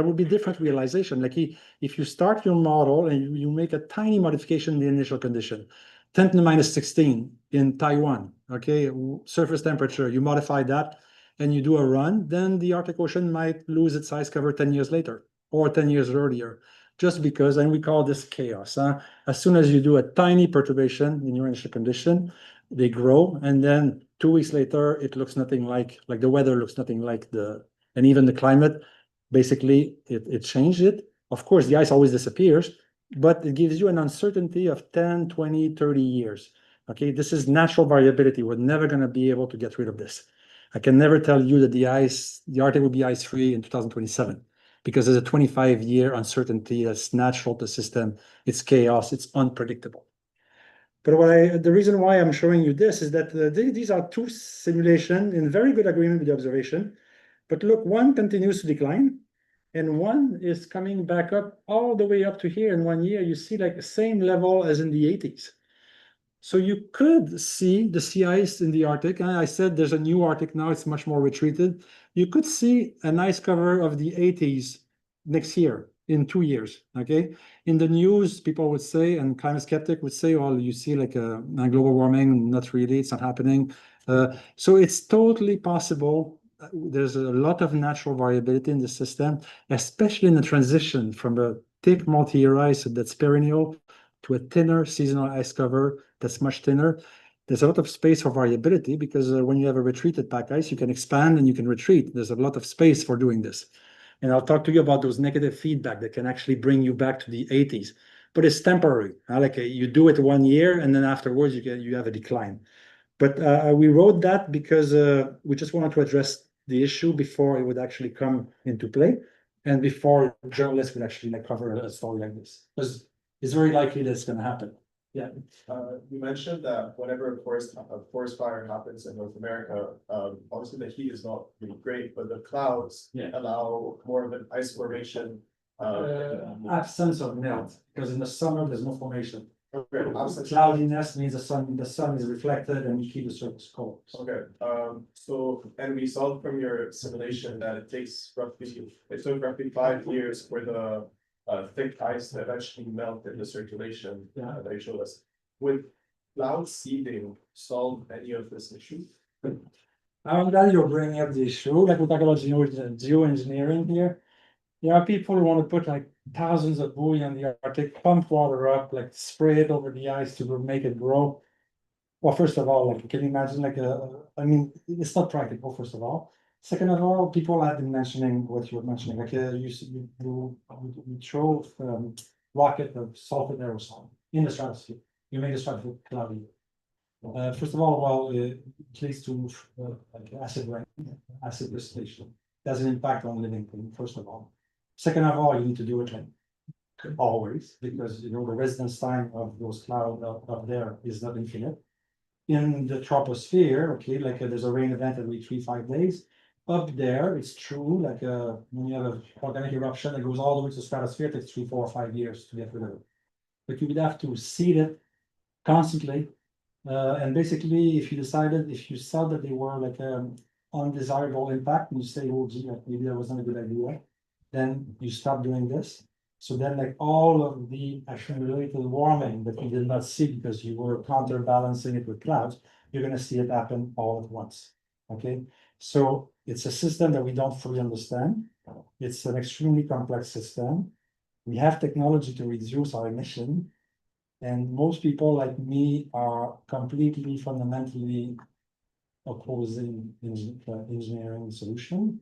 will be different realization. Like if you start your model and you make a tiny modification in the initial condition, 10 to the minus 16 in Taiwan, okay, surface temperature, you modify that and you do a run, then the Arctic Ocean might lose its ice cover 10 years later or 10 years earlier, just because, and we call this chaos. As soon as you do a tiny perturbation in your initial condition, they grow, and then 2 weeks later, it looks nothing like the weather looks nothing like and even the climate, basically, it changed it. Of course, the ice always disappears, but it gives you an uncertainty of 10, 20, 30 years. Okay, this is natural variability. We're never going to be able to get rid of this. I can never tell you that the Arctic will be ice-free in 2027. Because there's a 25-year uncertainty that's natural to the system. It's chaos, it's unpredictable. But the reason why I'm showing you this is that these are two simulations in very good agreement with the observation. But look, one continues to decline, and one is coming back up all the way up to here in 1 year. You see like the same level as in the 80s. So you could see the sea ice in the Arctic. And I said there's a new Arctic now, it's much more retreated. You could see an ice cover of the 80s next year, in 2 years, okay? In the news, people would say, and climate skeptic would say, well, you see like a global warming, not really, it's not happening. So it's totally possible. There's a lot of natural variability in the system, especially in the transition from a thick multi-year ice that's perennial to a thinner seasonal ice cover that's much thinner. There's a lot of space for variability because when you have a retreated pack ice, you can expand and you can retreat. There's a lot of space for doing this. And I'll talk to you about those negative feedback that can actually bring you back to the 80s. But it's temporary. Like you do it 1 year and then afterwards you have a decline. But we wrote that because we just wanted to address the issue before it would actually come into play and before journalists would actually like cover a story like this. Because it's very likely that's going to happen. Yeah.
You mentioned that whenever a forest fire happens in North America, obviously the heat is not really great, but the clouds allow more of an ice formation.
Absence of melt, because in the summer there's no formation.
Okay, absence.
Cloudiness means the sun is reflected and you keep the surface cold.
Okay, so, and we saw from your simulation that it took roughly 5 years for the thick ice to eventually melt in the circulation.
Yeah.
That you showed us. Would cloud seeding solve any of this issue?
I'm glad you're bringing up the issue, like we talk about geoengineering here. There are people who want to put like thousands of buoy on the Arctic, pump water up, like spray it over the ice to make it grow. Well, first of all, like, can you imagine I mean, it's not practical, first of all. Second of all, people have been mentioning what you were mentioning, like you throw rocket of salted aerosol in the stratosphere. You make the stratosphere cloudy. First of all, well, it leads to like acid rain, acid precipitation. That's an impact on living things, first of all. Second of all, you need to do it like always, because the residence time of those clouds up there is not infinite. In the troposphere, okay, like there's a rain event every 3-5 days. Up there, it's true, like when you have a volcanic eruption that goes all the way to the stratosphere, it takes 3, 4, or 5 years to get rid of it. But you would have to seed it constantly. And basically, if you saw that they were like undesirable impact, and you say, oh gee, like, maybe that wasn't a good idea, then you stop doing this. So then like all of the accumulated warming that you did not see because you were counterbalancing it with clouds, you're gonna see it happen all at once. Okay, so it's a system that we don't fully understand. It's an extremely complex system. We have technology to reduce our emission. And most people like me are completely fundamentally opposing engineering solution.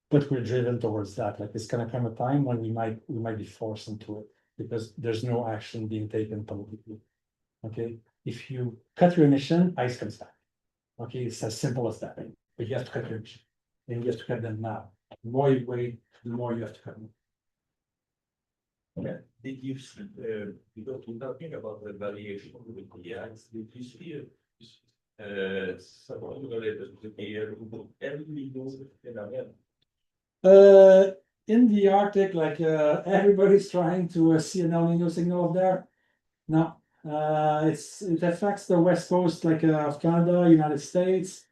But we're driven towards that. Like it's gonna come a time when we might be forced into it because there's no action being taken politically. Okay, if you cut your emission, ice comes back. Okay, it's as simple as that. But you have to cut your emission, and you have to cut them now. The more you wait, the more you have to cut them.
Okay, did you see, because we're talking about the variation with the ice, did you see something related to the every move in America?
In the Arctic, like everybody's trying to see an El Nino signal up there. No, it affects the west coast, like of Canada, United States,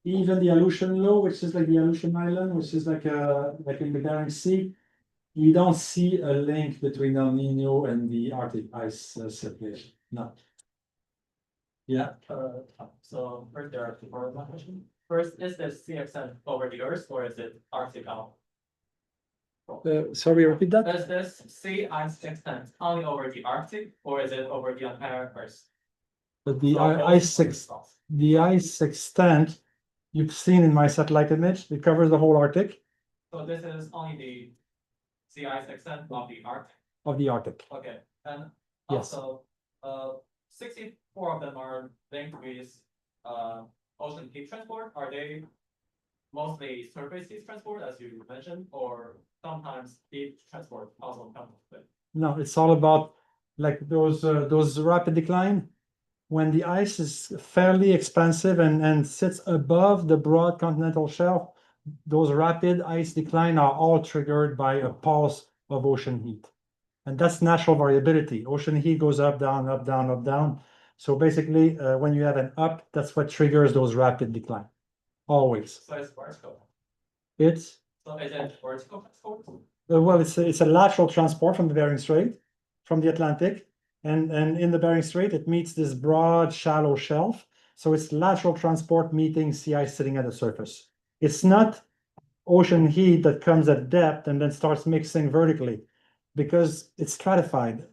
even the Aleutian Low, which is like the Aleutian Island, which is like in the Bering Sea. You don't see a link between El Nino and the Arctic ice circulation. No. Yeah.
So first there are two parts of my question. First, is the sea extent over the Earth or is it Arctic out?
Sorry, repeat that.
Is this sea ice extent only over the Arctic or is it over the entire Earth?
But the
So
the ice extent you've seen in my satellite image, it covers the whole Arctic.
So this is only the sea ice extent of the Arctic.
Of the Arctic.
Okay, and
Yes.
also, 64 of them are linked with ocean heat transport. Are they mostly surface heat transport, as you mentioned, or sometimes heat transport also comes with it?
No, it's all about like those rapid decline. When the ice is fairly expansive and sits above the broad continental shelf, those rapid ice decline are all triggered by a pulse of ocean heat. And that's natural variability. Ocean heat goes up, down, up, down, up, down. So basically, when you have an up, that's what triggers those rapid decline. Always.
So it's vertical.
It's
So is it vertical transport?
well, it's a lateral transport from the Bering Strait, from the Atlantic, and in the Bering Strait, it meets this broad, shallow shelf. So it's lateral transport meeting sea ice sitting at the surface. It's not ocean heat that comes at depth and then starts mixing vertically, because it's stratified.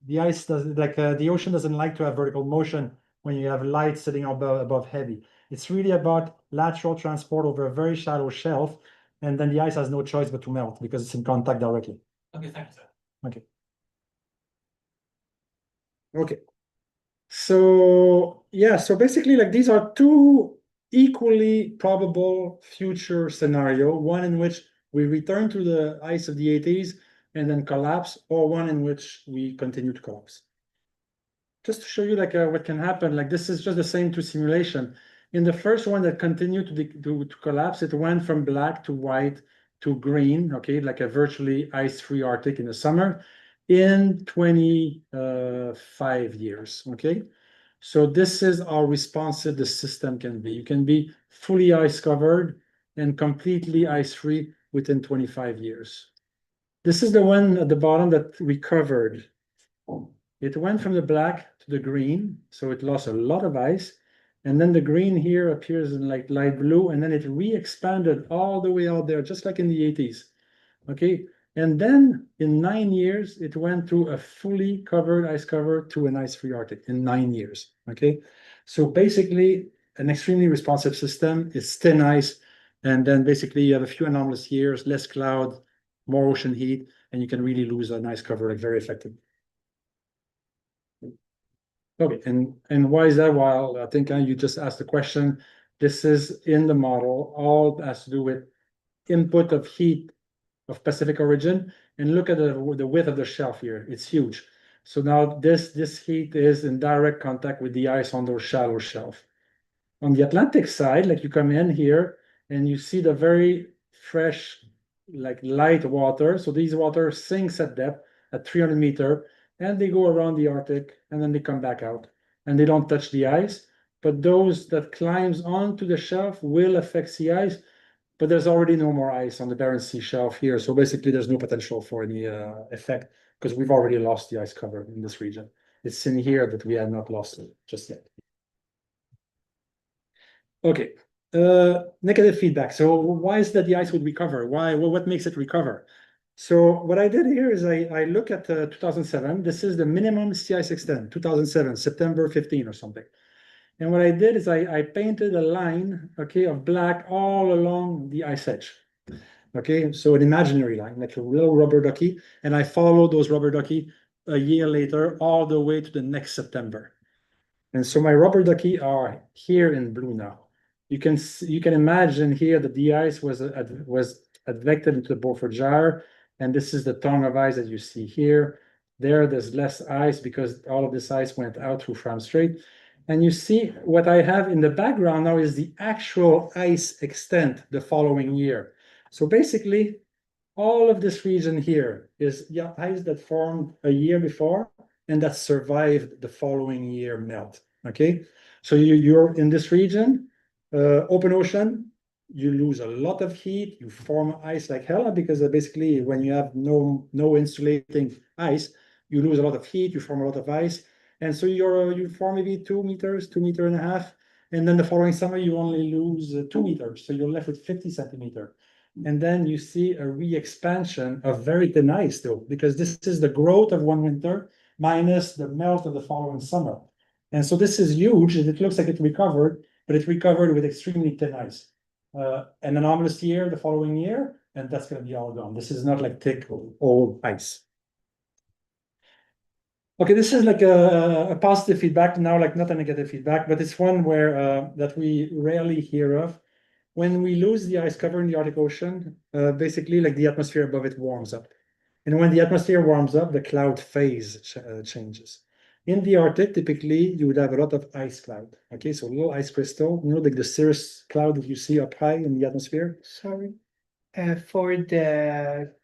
The ice doesn't like the ocean doesn't like to have vertical motion when you have light sitting above heavy. It's really about lateral transport over a very shallow shelf, and then the ice has no choice but to melt because it's in contact directly.
Okay, thank you, sir.
Okay. Okay. So yeah, so basically like these are two equally probable future scenario, one in which we return to the ice of the 80s and then collapse, or one in which we continue to collapse. Just to show you like what can happen, like this is just the same two simulation. In the first one that continued to collapse, it went from black to white to green, okay, like a virtually ice-free Arctic in the summer. in 25 years, okay? So this is how responsive the system can be. You can be fully ice covered and completely ice-free within 25 years. This is the one at the bottom that recovered. It went from the black to the green, so it lost a lot of ice. And then the green here appears in like light blue, and then it re-expanded all the way out there, just like in the 80s. Okay, and then in 9 years, it went through a fully covered ice cover to an ice-free Arctic in 9 years. Okay, so basically an extremely responsive system. It's thin ice, and then basically you have a few anomalous years, less cloud, more ocean heat, and you can really lose an ice cover like very effectively. Okay, and why is that? Well, I think you just asked the question. This is in the model. All has to do with input of heat of Pacific origin, and look at the width of the shelf here. It's huge. So now this heat is in direct contact with the ice on those shallow shelf. On the Atlantic side, like you come in here and you see the very fresh, like light water. So these water sinks at depth at 300 meters, and they go around the Arctic, and then they come back out, and they don't touch the ice. But those that climbs onto the shelf will affect sea ice. But there's already no more ice on the Barents Sea shelf here. So basically there's no potential for any effect because we've already lost the ice cover in this region. It's in here that we have not lost it just yet. Okay, negative feedback. So why is that the ice would recover? Why? Well, what makes it recover? So what I did here is I look at 2007. This is the minimum sea ice extent, 2007, September 15 or something. And what I did is I painted a line, okay, of black all along the ice edge. Okay, so an imaginary line, like a real rubber ducky. And I followed those rubber ducky a year later, all the way to the next September. And so my rubber ducky are here in blue now. You can imagine here that the ice was advected into the Beaufort Gyre, and this is the tongue of ice that you see here. There's less ice because all of this ice went out through Fram Strait. And you see what I have in the background now is the actual ice extent the following year. So basically, all of this region here is ice that formed a year before and that survived the following year melt. Okay, so you're in this region, open ocean, you lose a lot of heat, you form ice like hell because basically when you have no insulating ice, you lose a lot of heat, you form a lot of ice. And so you form maybe 2 meters, 2.5 meters, and then the following summer you only lose 2 meters, so you're left with 50 centimeters. And then you see a re-expansion of very thin ice though, because this is the growth of one winter minus the melt of the following summer. And so this is huge, and it looks like it recovered, but it recovered with extremely thin ice. An anomalous year the following year, and that's going to be all gone. This is not like thick old ice. Okay, this is like a positive feedback now, like not a negative feedback, but it's one where that we rarely hear of. When we lose the ice cover in the Arctic Ocean, basically like the atmosphere above it warms up. And when the atmosphere warms up, the cloud phase changes. In the Arctic, typically you would have a lot of ice cloud. Okay, so little ice crystal, like the cirrus cloud that you see up high in the atmosphere.
Sorry. For the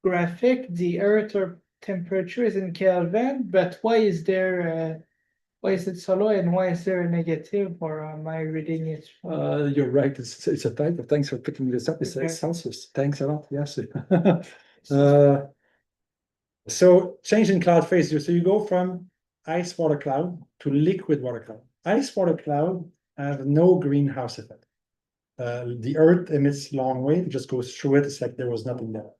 graphic, the Earth temperature is in Kelvin, but why is it so low and why is there a negative, or am I reading it?
You're right, it's a type of, thanks for picking this up, it's
Okay.
Celsius, thanks a lot, yes. So change in cloud phase, so you go from ice water cloud to liquid water cloud. Ice water cloud have no greenhouse effect. The Earth emits long wave, it just goes through it, it's like there was nothing there.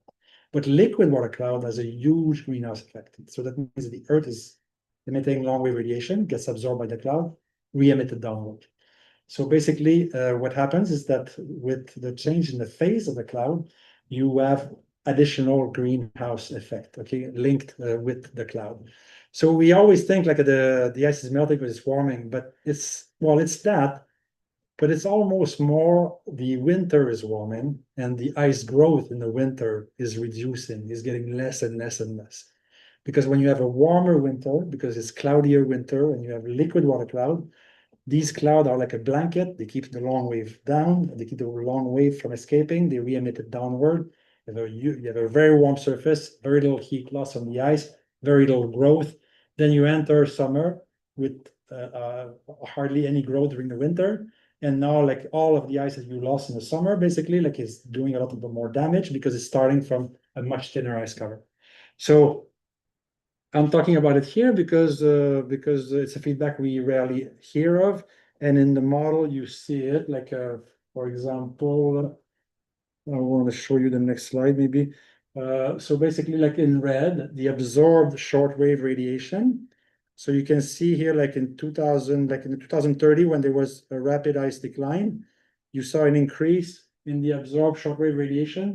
But liquid water cloud has a huge greenhouse effect. So that means that the Earth is emitting long wave radiation, gets absorbed by the cloud, re-emitted downward. So basically, what happens is that with the change in the phase of the cloud, you have additional greenhouse effect, okay, linked with the cloud. So we always think like the ice is melting because it's warming, but it's that, but it's almost more the winter is warming and the ice growth in the winter is reducing, is getting less and less and less. Because when you have a warmer winter, because it's cloudier winter and you have liquid water cloud, these clouds are like a blanket. They keep the long wave down, they keep the long wave from escaping, they re-emit it downward. You have a very warm surface, very little heat loss on the ice, very little growth. Then you enter summer with hardly any growth during the winter. And now like all of the ice that you lost in the summer, basically like is doing a lot of more damage because it's starting from a much thinner ice cover. So I'm talking about it here because it's a feedback we rarely hear of. And in the model, you see it like, for example, I want to show you the next slide maybe. So basically like in red, the absorbed shortwave radiation. So you can see here like in 2000, like in the 2030, when there was a rapid ice decline, you saw an increase in the absorbed shortwave radiation,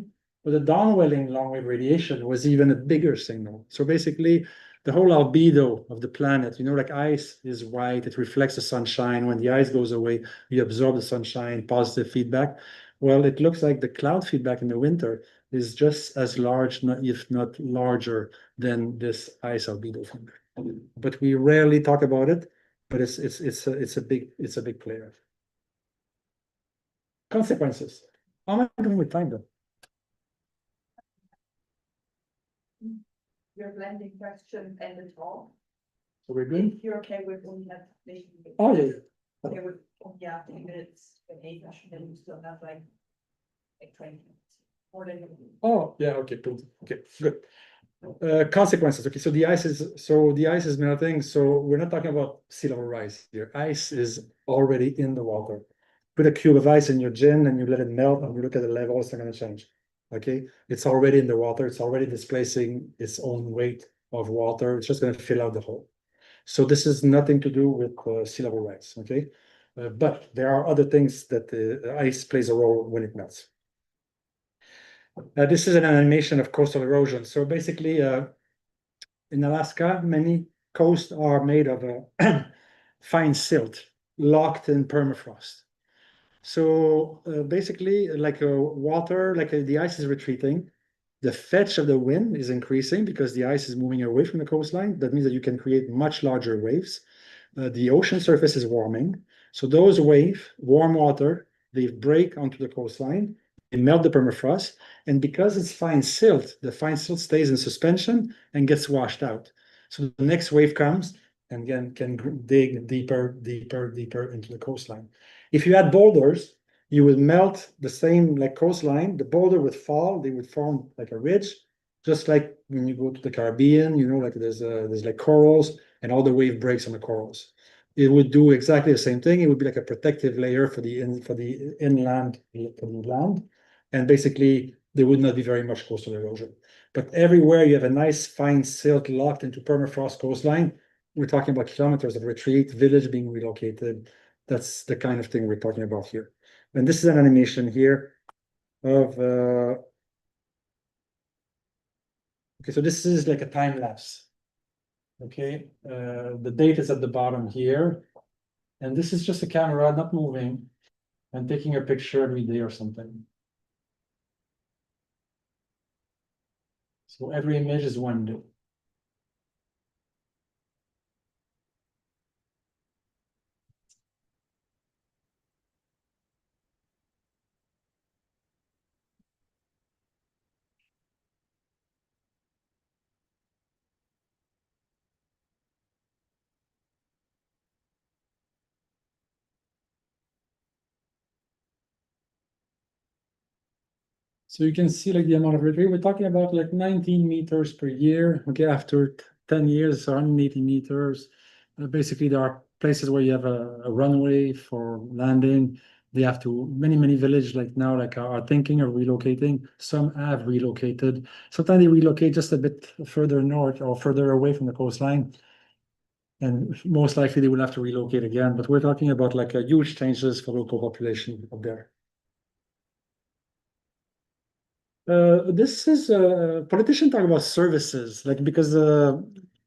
but the downwelling longwave radiation was even a bigger signal. So basically the whole albedo of the planet, you know, like ice is white, it reflects the sunshine. When the ice goes away, you absorb the sunshine, positive feedback. Well, it looks like the cloud feedback in the winter is just as large, if not larger, than this ice albedo feedback. But we rarely talk about it, but it's a big player. Consequences. How am I doing with time though?
Your blending question and the talk.
So we're good?
If you're okay with only have maybe.
Oh yeah.
Okay, with, yeah, 10 minutes, an 8 session, then you still have like 20 minutes. More than.
Oh yeah. Okay. Cool. Okay. Good. Consequences. Okay. So the ice is melting. So we're not talking about sea level rise here. Ice is already in the water. Put a cube of ice in your gin and you let it melt and you look at the level, it's not going to change. Okay, it's already in the water, it's already displacing its own weight of water, it's just going to fill out the hole. So this is nothing to do with sea level rise, okay? But there are other things that the ice plays a role when it melts. This is an animation of coastal erosion. So basically, in Alaska, many coasts are made of fine silt locked in permafrost. So basically, like water, like the ice is retreating, the fetch of the wind is increasing because the ice is moving away from the coastline. That means that you can create much larger waves. The ocean surface is warming. So those waves, warm water, they break onto the coastline, they melt the permafrost. And because it's fine silt, the fine silt stays in suspension and gets washed out. So the next wave comes and again can dig deeper into the coastline. If you add boulders, you would melt the same like coastline, the boulder would fall, they would form like a ridge, just like when you go to the Caribbean, you know, like there's like corals and all the wave breaks on the corals. It would do exactly the same thing. It would be like a protective layer for the inland, for the land. And basically there would not be very much coastal erosion. But everywhere you have a nice fine silt locked into permafrost coastline, we're talking about kilometers of retreat, village being relocated. That's the kind of thing we're talking about here. And this is an animation here of, okay, so this is like a time lapse. Okay, the date is at the bottom here. And this is just a camera not moving and taking a picture every day or something. So every image is one day. So you can see like the amount of retreat. We're talking about like 19 meters per year. Okay, after 10 years, 180 meters. Basically, there are places where you have a runway for landing. They have to, many villages like now like are thinking of relocating. Some have relocated. Sometimes they relocate just a bit further north or further away from the coastline. And most likely they will have to relocate again. But we're talking about like huge changes for local population up there. This is politicians talk about services, like because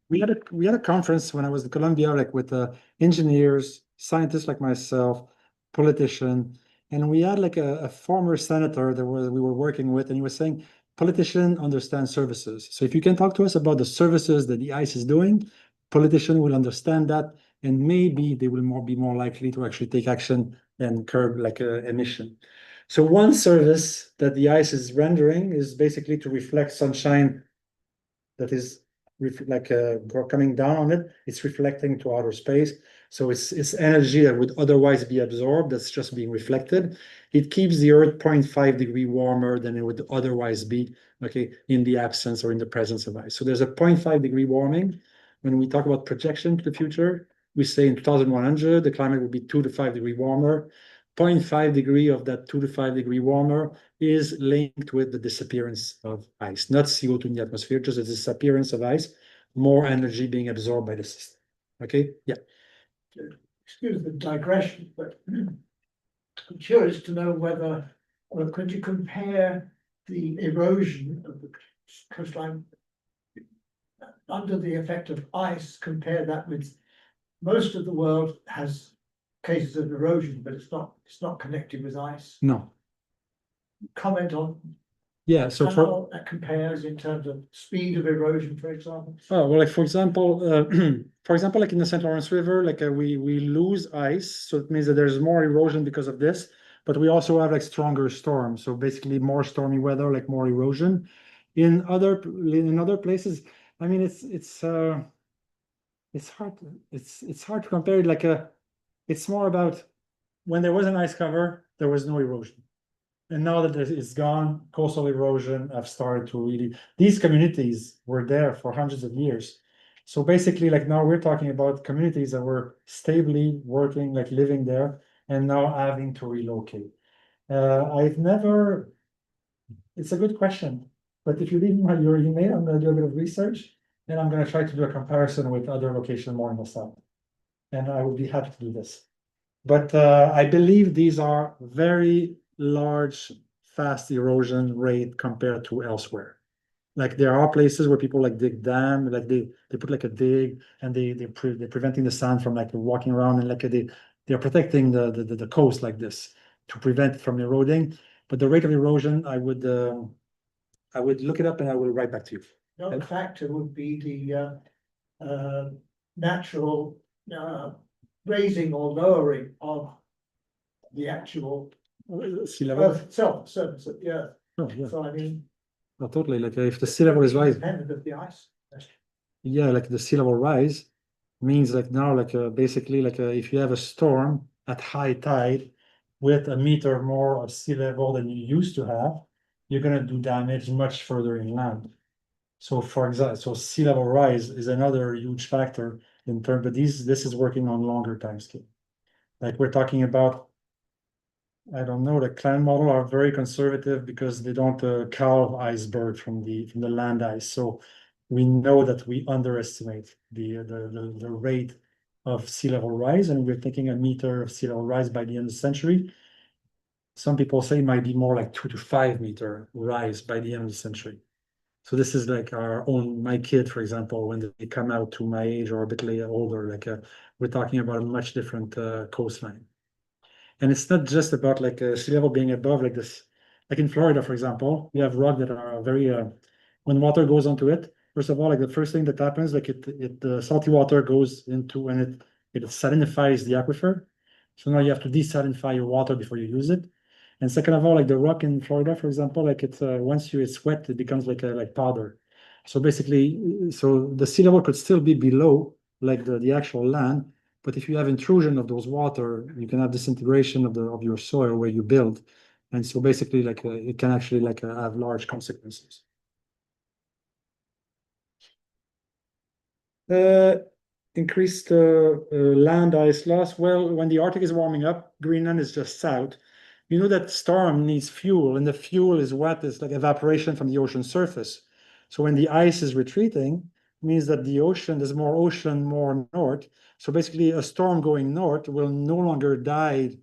we had a conference when I was in Columbia, like with engineers, scientists like myself, politician, and we had like a former senator that we were working with, and he was saying politicians understand services. So if you can talk to us about the services that the ICE is doing, politicians will understand that, and maybe they will be more likely to actually take action and curb like emission. So one service that the ice is rendering is basically to reflect sunshine that is coming down on it, it's reflecting to outer space. So it's energy that would otherwise be absorbed, that's just being reflected. It keeps the Earth 0.5 degree warmer than it would otherwise be, okay, in the absence or in the presence of ice. So there's a 0.5 degree warming. When we talk about projection to the future, we say in 2100, the climate will be 2 to 5 degree warmer. 0.5 degree of that 2 to 5 degree warmer is linked with the disappearance of ice, not CO2 in the atmosphere, just the disappearance of ice, more energy being absorbed by the system. Okay, yeah.
Excuse the digression, but I'm curious to know whether, or could you compare the erosion of the coastline under the effect of ice, compare that with most of the world has cases of erosion, but it's not connected with ice.
No.
Comment on
Yeah, so
how that compares in terms of speed of erosion, for example.
oh, well, like for example, like in the St. Lawrence River, like we lose ice, so it means that there's more erosion because of this, but we also have like stronger storms, so basically more stormy weather, like more erosion. In other places, I mean, it's hard to compare it. It's more about when there was an ice cover, there was no erosion. And now that it's gone, coastal erosion have started to really, these communities were there for hundreds of years. So basically, like now we're talking about communities that were stably working, like living there, and now having to relocate. It's a good question, but if you leave me your email, I'm gonna do a bit of research, and I'm gonna try to do a comparison with other locations more in the south. And I would be happy to do this. But I believe these are very large, fast erosion rate compared to elsewhere. Like there are places where people like dig dam, like they put like a dig and they're preventing the sand from like walking around, and like they're protecting the coast like this to prevent it from eroding. But the rate of erosion, I would look it up and I will write back to you.
Another factor would be the natural raising or lowering of the actual
Sea level.
earth itself, surface of the earth.
Oh, yeah.
So I mean,
No, totally. Like if the sea level is rising.
independent of the ice.
Yeah, like the sea level rise means like now, like basically, like if you have a storm at high tide with a meter more of sea level than you used to have, you're gonna do damage much further inland. So for example, so sea level rise is another huge factor in terms, but this is working on longer time scale. Like we're talking about, I don't know, the climate model are very conservative because they don't calve iceberg from the land ice. So we know that we underestimate the rate of sea level rise, and we're thinking a meter of sea level rise by the end of the century. Some people say it might be more like 2 to 5 meter rise by the end of the century. So this is like my kid, for example, when they come out to my age or a bit later, older, like we're talking about a much different coastline. And it's not just about like sea level being above like this. Like in Florida, for example, we have rock that are very, when water goes onto it, first of all, like the first thing that happens, like the salty water goes into, and it salinifies the aquifer. So now you have to desalinify your water before you use it. And second of all, like the rock in Florida, for example, like it's once it's wet, it becomes like powder. So basically, so the sea level could still be below like the actual land, but if you have intrusion of those water, you can have disintegration of your soil where you build, and so basically, like it can actually like have large consequences. Increased land ice loss. Well, when the Arctic is warming up, Greenland is just south. You know that storm needs fuel, and the fuel is what is like evaporation from the ocean surface. So when the ice is retreating, means that the ocean, there's more ocean, more north. So basically, a storm going north will no longer die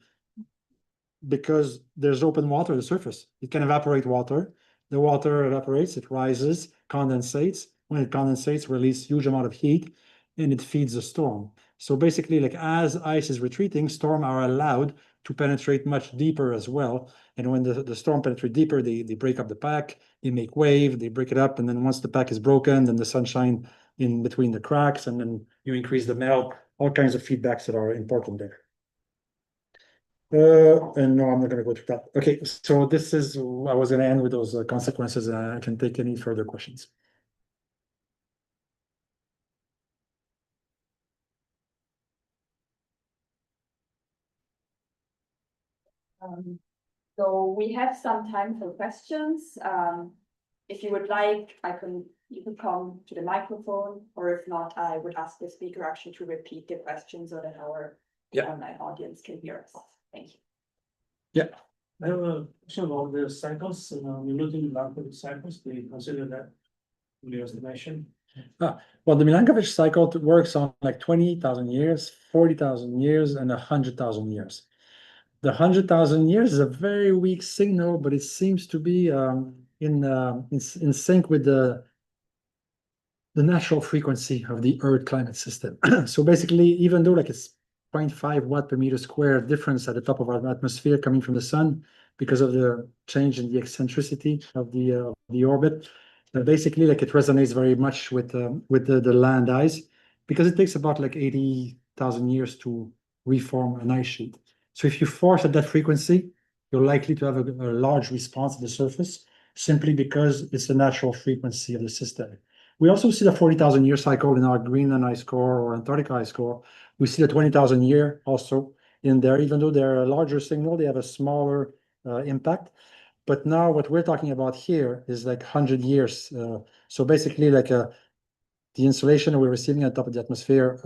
because there's open water at the surface. It can evaporate water. The water evaporates, it rises, condensates. When it condensates, release huge amount of heat, and it feeds the storm. So basically, like as ice is retreating, storms are allowed to penetrate much deeper as well. And when the storm penetrates deeper, they break up the pack, they make wave, they break it up, and then once the pack is broken, then the sunshine in between the cracks, and then you increase the melt, all kinds of feedbacks that are important there. And no, I'm not going to go through that. Okay, so this is, I was going to end with those consequences, and I can take any further questions.
So we have some time for questions. If you would like, you could come to the microphone, or if not, I would ask the speaker actually to repeat the question so that our online audience can hear us. Thank you.
I have a question about the cycles, we're looking at the cycles, do you consider that in the estimation? Well, the Milankovitch cycle works on like 20,000 years, 40,000 years, and 100,000 years. The 100,000 years is a very weak signal, but it seems to be in sync with the natural frequency of the Earth climate system. So basically, even though like it's 0.5 watt per meter square difference at the top of our atmosphere coming from the sun because of the change in the eccentricity of the orbit, basically like it resonates very much with the land ice because it takes about like 80,000 years to reform an ice sheet. So if you force at that frequency, you're likely to have a large response at the surface simply because it's the natural frequency of the system. We also see the 40,000 year cycle in our Greenland ice core or Antarctica ice core. We see the 20,000 year also in there, even though they're a larger signal, they have a smaller impact. But now what we're talking about here is like 100 years. So basically like the insolation that we're receiving at the top of the atmosphere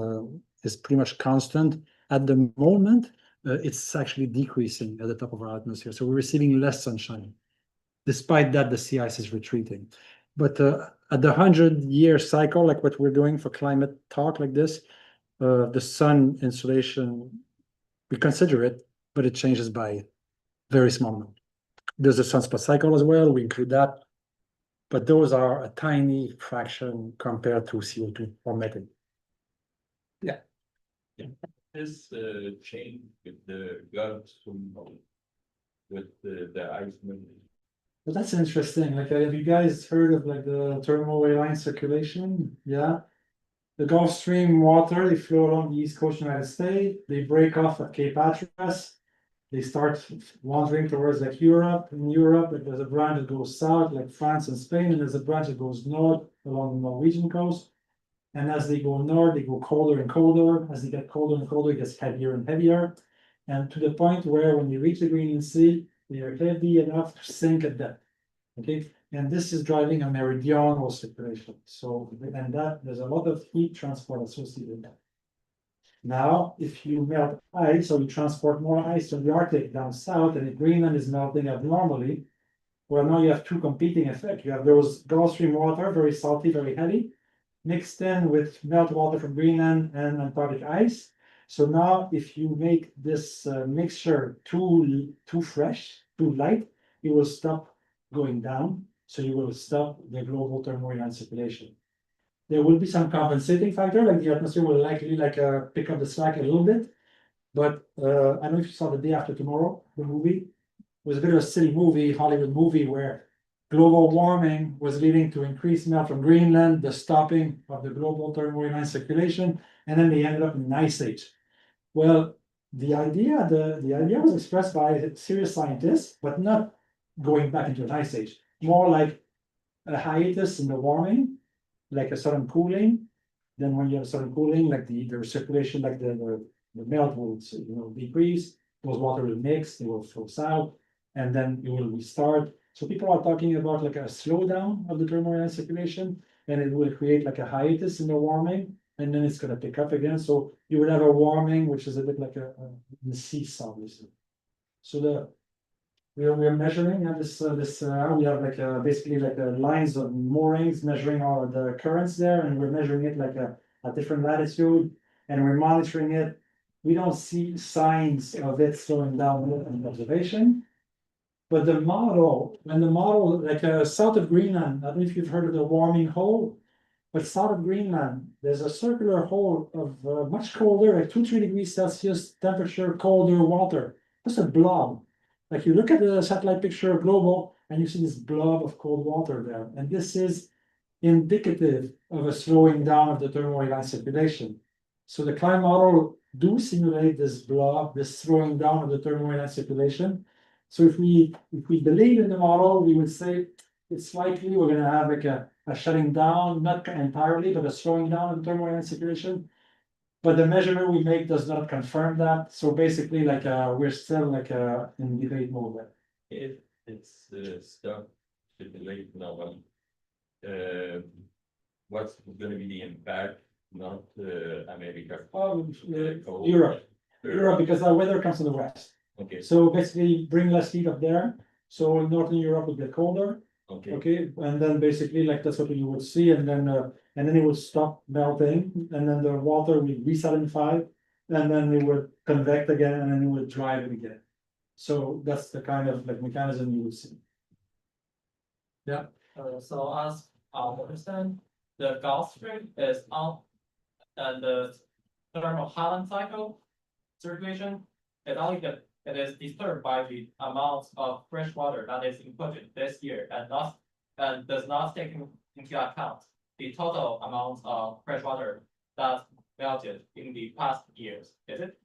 is pretty much constant. At the moment, it's actually decreasing at the top of our atmosphere. So we're receiving less sunshine. Despite that, the sea ice is retreating. But at the 100-year cycle, like what we're doing for climate talk like this, the sun insolation, we consider it, but it changes by very small amount. There's a sunspot cycle as well, we include that. But those are a tiny fraction compared to CO2 or methane.
This change with the Gulf with the ice movement.
But that's interesting. Like, have you guys heard of like the thermal line circulation? Yeah. The Gulf Stream water, they flow along the east coast of the United States. They break off at Cape Hatteras. They start wandering towards like Europe. In Europe, like, there's a branch that goes south, like France and Spain, and there's a branch that goes north along the Norwegian coast. And as they go north, they go colder and colder. As they get colder and colder, it gets heavier and heavier. And to the point where when they reach the Greenland Sea, they are heavy enough to sink at depth. Okay, and this is driving a meridional circulation. So, and that there's a lot of heat transport associated with that. Now, if you melt ice or you transport more ice from the Arctic down south, and if Greenland is melting abnormally, well, now you have two competing effects. You have those Gulf Stream water, very salty, very heavy, mixed in with meltwater from Greenland and Antarctic ice. So now, if you make this mixture too fresh, too light, it will stop going down. So you will stop the global thermal circulation. There will be some compensating factor, like the atmosphere will likely pick up the slack a little bit. But I don't know if you saw The Day After Tomorrow, the movie. It was a bit of a silly movie, Hollywood movie, where global warming was leading to increased melt from Greenland, the stopping of the global thermal circulation, and then they ended up in an ice age. Well, the idea was expressed by serious scientists, but not going back into an ice age, more like a hiatus in the warming, like a sudden cooling. Then when you have sudden cooling, like the circulation, like the melt will decrease, those water will mix, they will flow south, and then it will restart. So people are talking about like a slowdown of the thermal circulation, and it will create like a hiatus in the warming, and then it's going to pick up again. So you will have a warming, which is a bit like a seesaw, obviously. So we are measuring we have like basically like lines of moorings measuring all the currents there, and we're measuring it like a different latitude, and we're monitoring it. We don't see signs of it slowing down in observation. But when the model, like south of Greenland, I don't know if you've heard of the warming hole, but south of Greenland, there's a circular hole of much colder, like 2-3 degrees Celsius temperature, colder water. Just a blob. Like you look at the satellite picture of global, and you see this blob of cold water there. And this is indicative of a slowing down of the thermal circulation. So the climate model do simulate this blob, this slowing down of the thermal circulation. So if we believe in the model, we would say it's likely we're going to have like a shutting down, not entirely, but a slowing down of the thermal circulation. But the measurement we make does not confirm that, so basically like, we're still like, in debate mode there.
If it's stuck to the lake now, what's gonna be the impact, not America?
Europe, because the weather comes to the west.
Okay,
So basically bring less heat up there, so in Northern Europe will get colder,
okay,
okay, and then basically like that's what you would see, and then it would stop melting, and then the water will resalinify, and then it would convect again, and then it would dry it again. So that's the kind of like mechanism you would see.
So as I understand, the Gulf Stream is on, and the thermal Highland cycle circulation, it is disturbed by the amount of fresh water that is inputted this year and does not take into account the total amount of fresh water that melted in the past years, is it?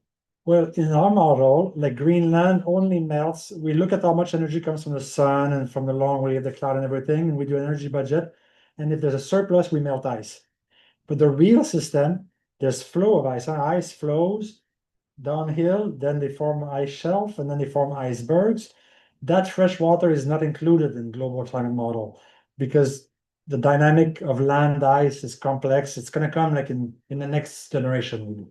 Well, in our model, like Greenland only melts, we look at how much energy comes from the sun and from the long wave, the cloud and everything, and we do an energy budget. And if there's a surplus, we melt ice. But the real system, there's flow of ice. Ice flows downhill, then they form ice shelf, and then they form icebergs. That fresh water is not included in global climate model because the dynamic of land ice is complex. It's gonna come like in the next generation.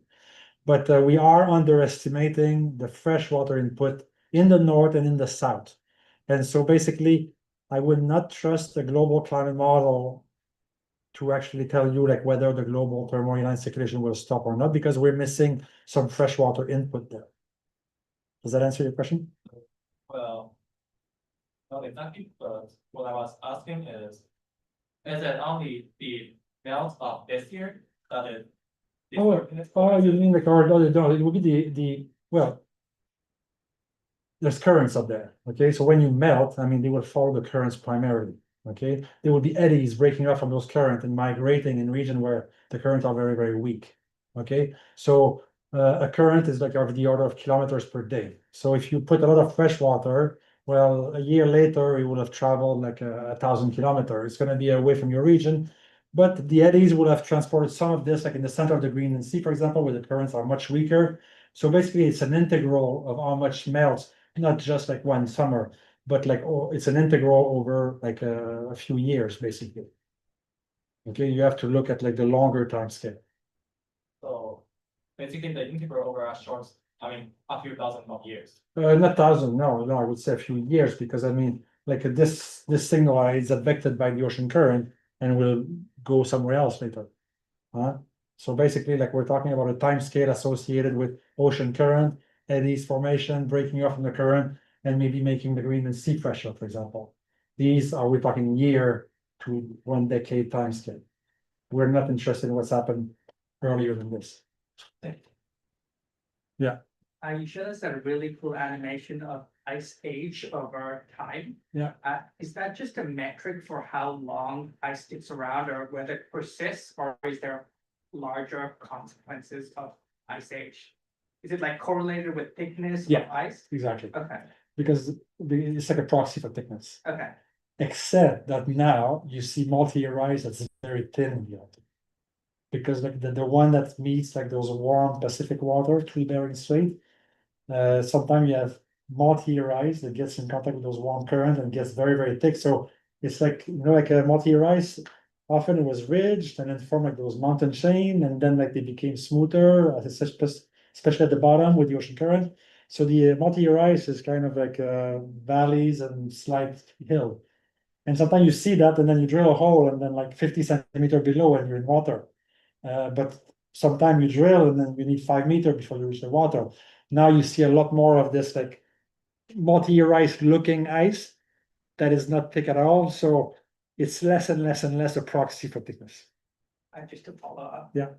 But we are underestimating the freshwater input in the north and in the south. And so basically, I would not trust the global climate model to actually tell you like whether the global thermohaline circulation will stop or not, because we're missing some freshwater input there. Does that answer your question?
Well, not exactly, but what I was asking is it only the melt of this year that is?
Oh, you mean like, or no, it would be well, there's currents up there, okay? So when you melt, I mean, they will follow the currents primarily, okay? There will be eddies breaking off from those currents and migrating in region where the currents are very, very weak, okay? So a current is like of the order of kilometers per day. So if you put a lot of fresh water, well, a year later, it will have traveled like 1,000 kilometers. It's gonna be away from your region. But the eddies would have transported some of this, like in the center of the Greenland Sea, for example, where the currents are much weaker. So basically, it's an integral of how much melts, not just like one summer, but like it's an integral over like a few years, basically. Okay, you have to look at like the longer time scale.
So basically the integral over a few thousand of years.
Not thousand, no, I would say a few years, because I mean, like this signal is affected by the ocean current and will go somewhere else later. So basically, like we're talking about a time scale associated with ocean current, eddies formation, breaking off from the current, and maybe making the Greenland sea fresher, for example. We're talking year to 1 decade time scale. We're not interested in what's happened earlier than this. Yeah.
You showed us a really cool animation of ice age over time.
Yeah.
Is that just a metric for how long ice sticks around or whether it persists, or is there larger consequences of ice age? Is it like correlated with thickness of ice?
Exactly.
Okay,
Because it's like a proxy for thickness.
okay.
Except that now you see multi-year ice that's very thin in the Arctic. Because like the one that meets like those warm Pacific water through Bering Strait, sometimes you have multi-year ice that gets in contact with those warm currents and gets very, very thick. So it's like, like a multi-year ice, often it was ridged and then formed like those mountain chain, and then like they became smoother, especially at the bottom with the ocean current. So the multi-year ice is kind of like valleys and slight hill. And sometimes you see that and then you drill a hole and then like 50 centimeters below and you're in water. But sometimes you drill and then you need 5 meters before you reach the water. Now you see a lot more of this like multi-year ice looking ice that is not thick at all. So it's less and less and less a proxy for thickness.
Just to follow up.
Yeah.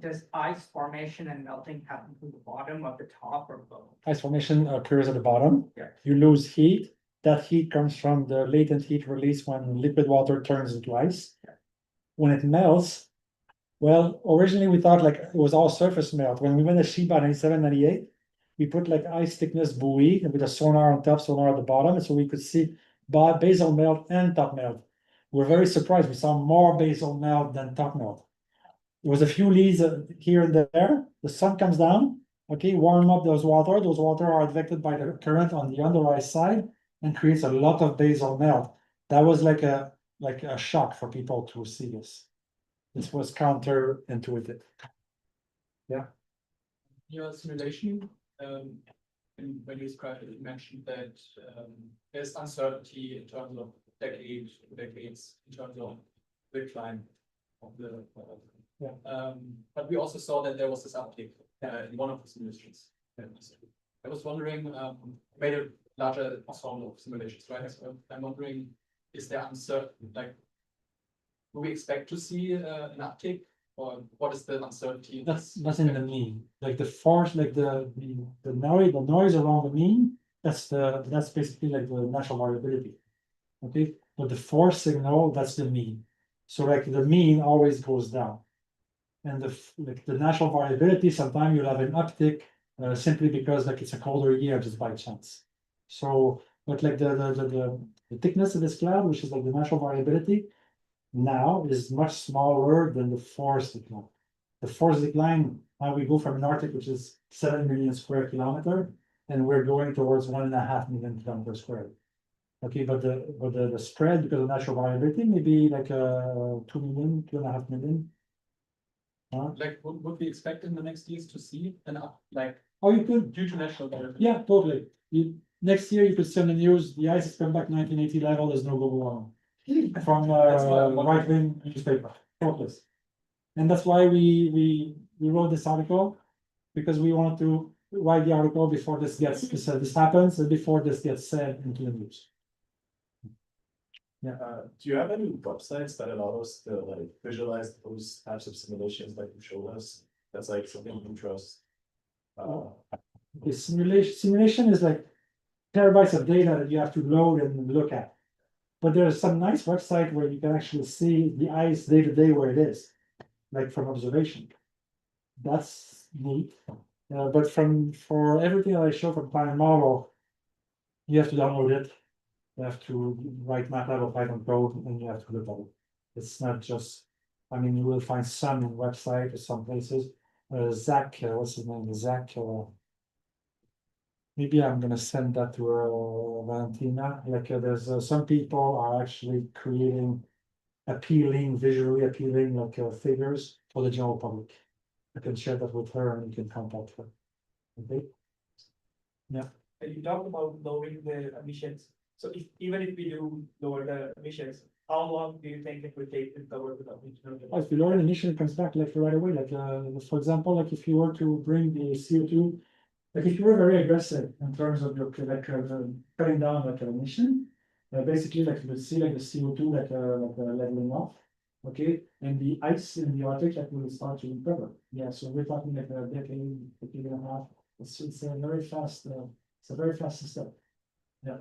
Does ice formation and melting happen from the bottom or the top or both?
Ice formation occurs at the bottom.
Yeah.
You lose heat. That heat comes from the latent heat release when liquid water turns into ice.
Yeah.
When it melts, well, originally we thought like it was all surface melt. When we went to Shiba 97, 98, we put like ice thickness buoy with a sonar on top, sonar at the bottom, so we could see basal melt and top melt. We're very surprised. We saw more basal melt than top melt. there was a few leaves here and there, the sun comes down, okay, warm up those water are affected by the current on the under ice side and creates a lot of basal melt. That was like a shock for people to see this. This was counterintuitive.
Your simulation, and when you described it, you mentioned that there's uncertainty in terms of decades, in terms of the climb of the. But we also saw that there was this uptick in one of the simulations. I was wondering, made a larger ensemble of simulations, right? So I'm wondering, is there uncertain, like, do we expect to see an uptick? Or what is the uncertainty?
That's in the mean, like the force, like the noise around the mean, that's basically like the natural variability. Okay, but the force signal, that's the mean. So like the mean always goes down. And the natural variability, sometimes you'll have an uptick simply because like it's a colder year just by chance. So, but like the thickness of this cloud, which is like the natural variability, now is much smaller than the force decline. The force decline, now we go from an Arctic, which is 7 million square kilometer, and we're going towards 1.5 million kilometers square. Okay, but the spread because of natural variability may be like 2 million, 2.5 million.
Like, would we expect in the next years to see an up, like,
Oh, you could,
due to natural variability?
yeah, totally. Next year you could see on the news, the ice has come back 1980 level, there's no global warming. From right-wing newspaper, focus. And that's why we wrote this article, because we wanted to write the article before this happens and before this gets said into the news.
Do you have any websites that allow us to like visualize those types of simulations that you showed us? That's like something of interest.
The simulation is like terabytes of data that you have to load and look at. But there's some nice website where you can actually see the ice day to day where it is, like from observation. That's neat. But for everything that I show from Planet Model, you have to download it. You have to write MATLAB or Python code, and you have to look at it. It's not just. I mean, you will find some in website or some places. Zach, what's his name? Zach. Maybe I'm gonna send that to Valentina. Like there's some people are actually creating visually appealing like figures for the general public. I can share that with her and you can contact her. Okay. Yeah.
You talked about lowering the emissions. So even if we do lower the emissions, how long do you think it would take to lower the emissions?
If you lower the emission, it comes back like right away. Like for example, like if you were to bring the CO2. Like if you were very aggressive in terms of your cutting down like an emission, basically like you would see like the CO2 leveling off, okay, and the ice in the Arctic that will start to recover. Yeah, so we're talking like a decade and a half. It's a very fast. It's a very fast system. Yeah,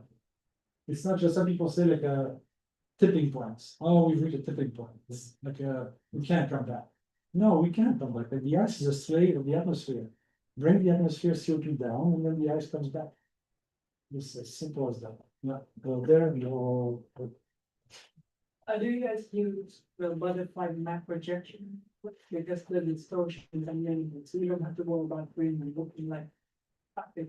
it's not just some people say like a tipping points. Oh, we've reached a tipping point. It's like we can't come back. No, we can't come back. Like the ice is a slave of the atmosphere. Bring the atmosphere CO2 down, and then the ice comes back. It's as simple as that. Yeah, go there and go.
Do you guys use the butterfly map projection? Because the distortions and then so you don't have to worry about green and looking like.
I'd be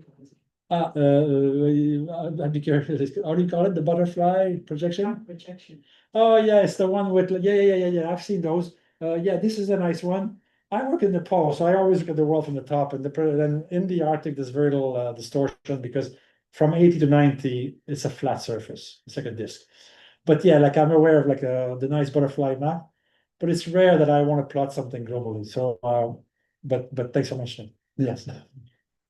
curious. How do you call it? The butterfly projection?
Projection.
Oh yeah, it's the one with yeah. I've seen those. Yeah, this is a nice one. I work in Nepal, so I always look at the world from the top, and then in the Arctic, there's very little distortion because from 80 to 90, it's a flat surface. It's like a disc. But yeah, like I'm aware of like the nice butterfly map, but it's rare that I want to plot something globally. So, but thanks so much. Yes.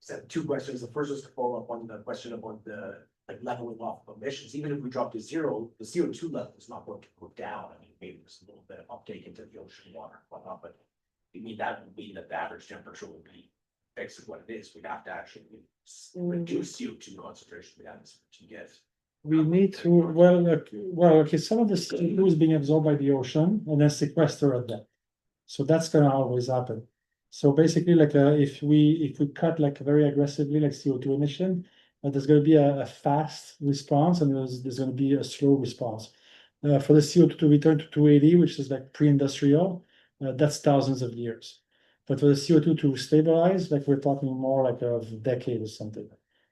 So 2 questions. The first is to follow up on the question about the like leveling off of emissions. Even if we drop to 0, the CO2 level is not going to go down. I mean, maybe there's a little bit of uptake into the ocean water and whatnot, but I mean that would mean that the average temperature would be fixed at what it is. We'd have to actually reduce CO2 concentration in the atmosphere to get.
We need to okay. Some of the CO2 is being absorbed by the ocean and then sequestered at that. So that's gonna always happen. So basically, like if we cut like very aggressively like CO2 emission, there's going to be a fast response and there's going to be a slow response. For the CO2 to return to 280, which is like pre-industrial, that's thousands of years. But for the CO2 to stabilize, like we're talking more like a decade or something.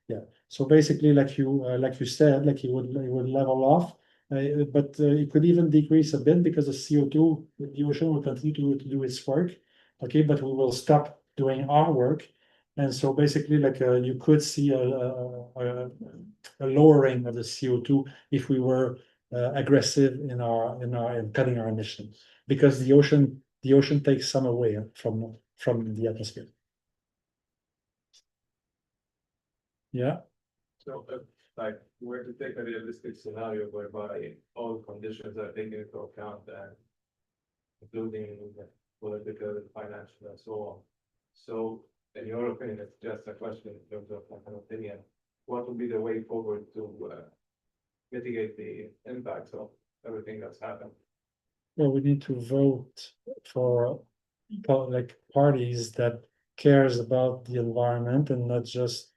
Yeah, so basically, like you said, like it would level off, but it could even decrease a bit because the CO2, the ocean will continue to do its work. Okay, but we will stop doing our work, and so basically, like you could see a lowering of the CO2 if we were aggressive in cutting our emissions, because the ocean takes some away from the atmosphere. Yeah.
So, like, we're to take a realistic scenario whereby all conditions are taken into account and including political, financial, and so on. So, in your opinion, it's just a question in terms of like an opinion. What would be the way forward to mitigate the impacts of everything that's happened?
Well, we need to vote for like parties that cares about the environment and not just.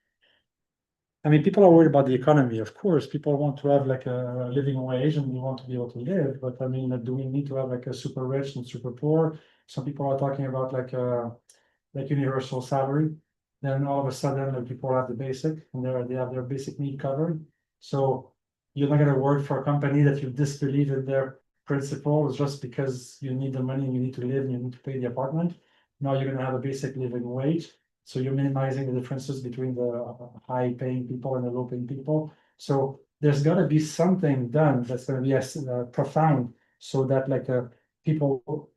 I mean, people are worried about the economy, of course. People want to have like a living wage and we want to be able to live. But I mean, do we need to have like a super rich and super poor? Some people are talking about like universal salary. Then all of a sudden, like people have the basic and they have their basic need covered. So you're not going to work for a company that you disbelieve in their principles just because you need the money and you need to live and you need to pay the apartment. Now you're going to have a basic living wage. So you're minimizing the differences between the high paying people and the low paying people. So there's got to be something done that's going to be profound so that like people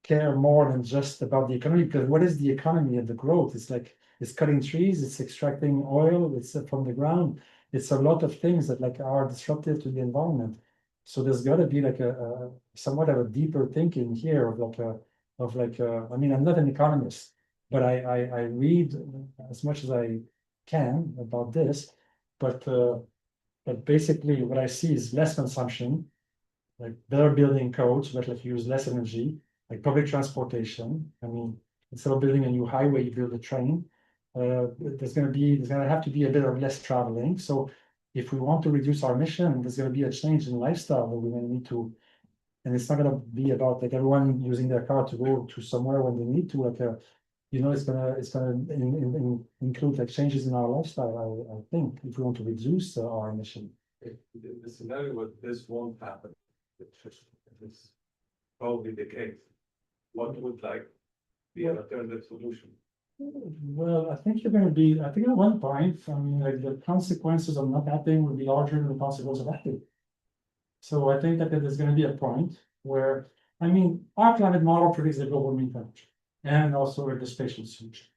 care more than just about the economy, because what is the economy and the growth? It's like it's cutting trees, it's extracting oil, it's from the ground. It's a lot of things that like are disruptive to the environment. So there's got to be like a somewhat of a deeper thinking here of I mean, I'm not an economist, but I read as much as I can about this, but basically what I see is less consumption, like better building codes that like use less energy, like public transportation. I mean, instead of building a new highway, you build a train. There's gonna have to be a bit of less traveling. So if we want to reduce our emission, there's gonna be a change in lifestyle that we're gonna need to. And it's not gonna be about like everyone using their car to go to somewhere when they need to. Like it's gonna include like changes in our lifestyle. I think if we want to reduce our emission.
If the scenario where this won't happen, which is probably the case, what would like be an alternative solution?
Well, I think you're gonna be, I think at one point, I mean, like the consequences of not acting will be larger than the consequences of acting. So I think that there's gonna be a point where, I mean, our climate model predicts the global mean temperature and also the spatial solution.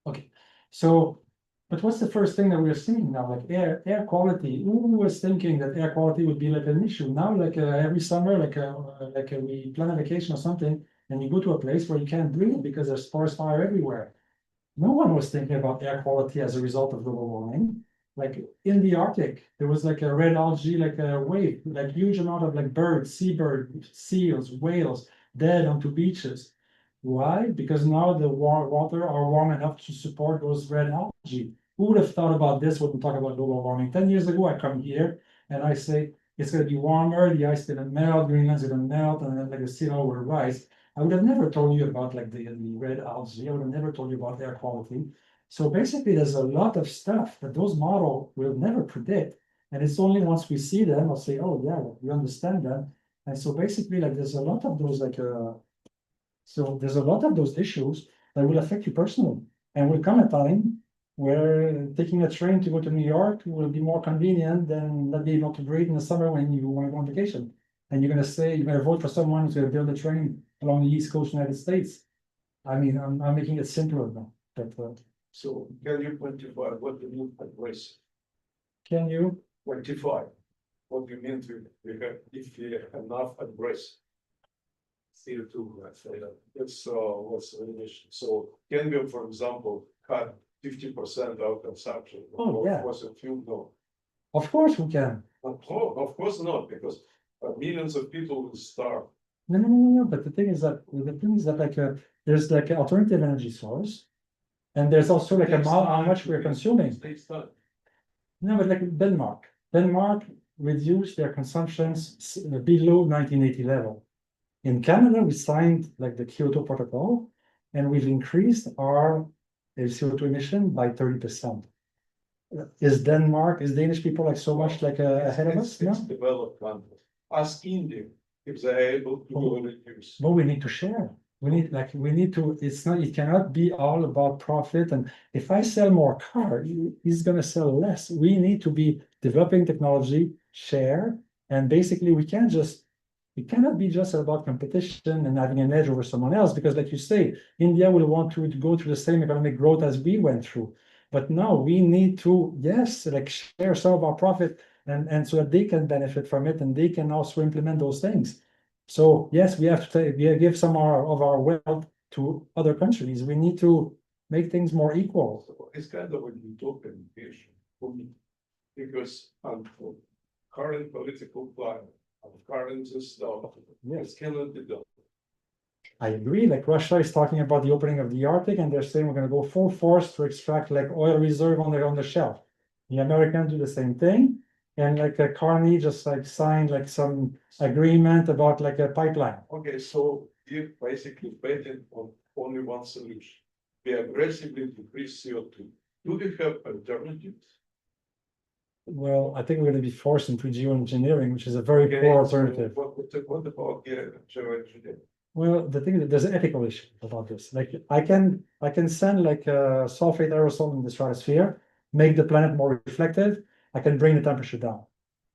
Okay, so, but what's the first thing that we're seeing now? Like air quality. Who was thinking that air quality would be like an issue? Now, like every summer, we plan a vacation or something, and you go to a place where you can't breathe because there's forest fire everywhere. No one was thinking about air quality as a result of global warming. Like in the Arctic, there was like a red algae, like a wave, like huge amount of like birds, seabirds, seals, whales dead onto beaches. Why? Because now the water are warm enough to support those red algae. Who would have thought about this when we talk about global warming? 10 years ago, I come here and I say it's going to be warmer, the ice is going to melt, Greenland's going to melt, and then like the sea level will rise. I would have never told you about like the red algae. I would have never told you about air quality. So basically, there's a lot of stuff that those models will never predict. And it's only once we see them, I'll say, oh yeah, we understand them. And so basically, like there's a lot of those so there's a lot of those issues that will affect you personally. And will come a time where taking a train to go to New York will be more convenient than not being able to breathe in the summer when you want to go on vacation. And you're going to say, you're going to vote for someone who's going to build a train along the East Coast United States. I mean, I'm making it simpler now. But,
So can you quantify what the new race?
can you?
Quantify what you mean to if you have enough embrace CO2, let's say that. It's what's the emission. So can you, for example, cut 50% out consumption
Oh, yeah.
fossil fuel? No.
Of course we can.
Of course not, because millions of people will starve.
No. But the thing is that like there's like an alternative energy source, and there's also like how much we're consuming. No, but like Denmark reduced their consumptions below 1980 level. In Canada, we signed like the Kyoto Protocol, and we've increased our CO2 emission by 30%. Is Danish people like so much like ahead of us? No,
It's developed countries. Ask India if they're able to reduce.
but we need to share. We need to, it cannot be all about profit. And if I sell more car, he's gonna sell less. We need to be developing technology, share, and basically we cannot be just about competition and having an edge over someone else, because like you say, India will want to go through the same economic growth as we went through. But no, we need to, yes, like share some of our profit and so that they can benefit from it and they can also implement those things. So yes, we have to give some of our wealth to other countries. We need to make things more equal.
So it's kind of a utopian vision for me, because current political climate, current stuff,
Yes.
it cannot be done.
I agree, like Russia is talking about the opening of the Arctic and they're saying we're gonna go full force to extract like oil reserve on the shelf. The Americans do the same thing, and like Carney just like signed like some agreement about like a pipeline.
Okay, so you basically betting on only one solution. We aggressively decrease CO2. Do we have alternatives?
Well, I think we're gonna be forced into geoengineering, which is a very
Okay,
poor
so
alternative.
what about geoengineering?
Well, the thing is that there's an ethical issue about this. Like I can send like a sulfate aerosol in the stratosphere, make the planet more reflective. I can bring the temperature down,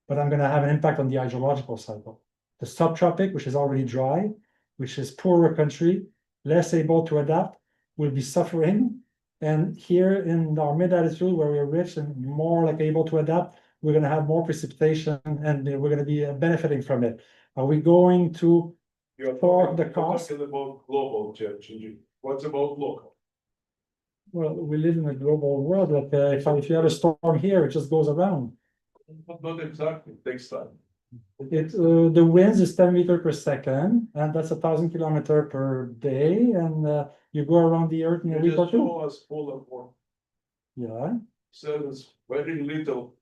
but I'm gonna have an impact on the hydrological cycle. The subtropic, which is already dry, which is poorer country, less able to adapt, will be suffering. And here in our mid-latitude, where we're rich and more like able to adapt, we're gonna have more precipitation and we're gonna be benefiting from it. Are we going to
You're
For
talking,
the
you're
cost.
talking about global geoengineering. What's about local?
Well, we live in a global world, like if you have a storm here, it just goes around.
Not exactly, it takes time.
The winds is 10 meters per second, and that's 1,000 kilometers per day, and you go around the earth in a
You
week or
just
two.
show us polar warming.
Yeah,
So there's very little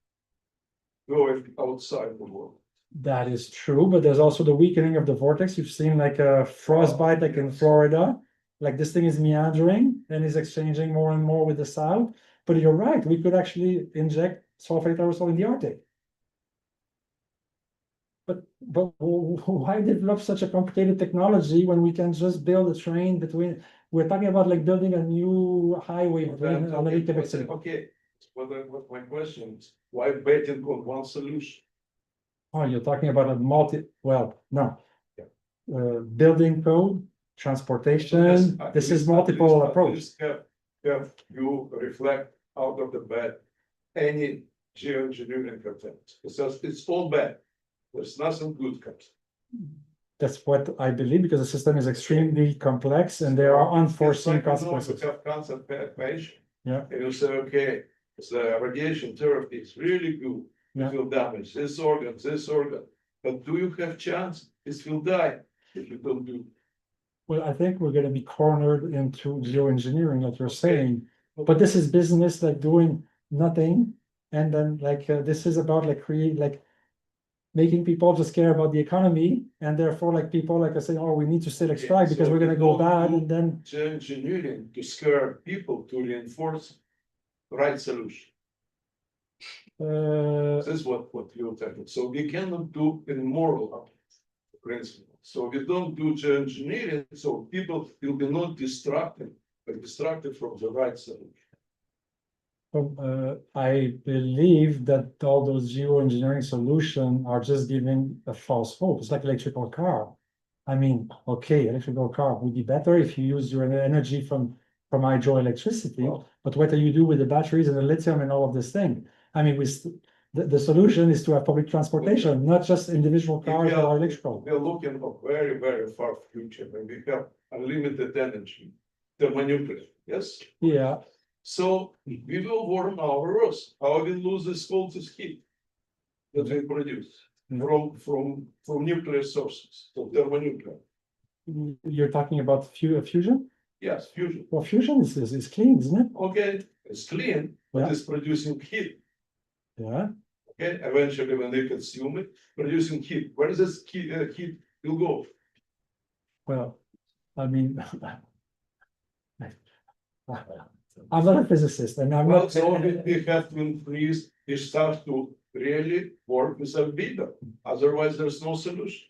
going outside the world.
that is true, but there's also the weakening of the vortex. You've seen like a frostbite like in Florida. Like this thing is meandering and is exchanging more and more with the south. But you're right, we could actually inject sulfate aerosol in the Arctic. But why develop such a complicated technology when we can just build a train between, we're talking about like building a new highway between underneath Quebec City.
Okay, what my question is, why betting on one solution?
Oh, you're talking about a no.
Yeah.
Building code, transportation, this is multiple approach.
Have you reflect out of the bed any geoengineering attempt? Because it's all bad. There's nothing good comes.
That's what I believe, because the system is extremely complex and there are unforeseen consequences.
You have cancer patient.
Yeah.
And you say, okay, the radiation therapy is really good.
Yeah.
It will damage this organ, but do you have chance? It will die if you don't do.
Well, I think we're gonna be cornered into geoengineering, like you're saying, but this is business like doing nothing. And then like, this is about like making people just care about the economy, and therefore like people like I say, oh, we need to still extract because we're gonna go bad, and then.
Geoengineering to scare people to reinforce the right solution. This is what you're talking. So we cannot do immoral principle. So we don't do geoengineering, so people will be not distracted, but distracted from the right solution.
I believe that all those geoengineering solutions are just giving a false hope. It's like electrical car. I mean, okay, electrical car would be better if you use your energy from hydroelectricity, but what do you do with the batteries and the lithium and all of this thing? I mean, the solution is to have public transportation, not just individual cars that are electrical.
We are looking at very, very far future, when we have unlimited energy, thermonuclear, yes?
Yeah.
So we will warm our Earth. How we lose this coldest heat that we produce from nuclear sources, so thermonuclear.
You're talking about fusion?
Yes, fusion.
Well, fusion is clean, isn't it?
Okay, it's clean, but it's producing heat.
Yeah.
Okay, eventually when they consume it, producing heat. Where does this heat will go?
Well, I mean. I'm not a physicist and I'm
Well,
not.
so we have to increase, we start to really work with a beta, otherwise there's no solution.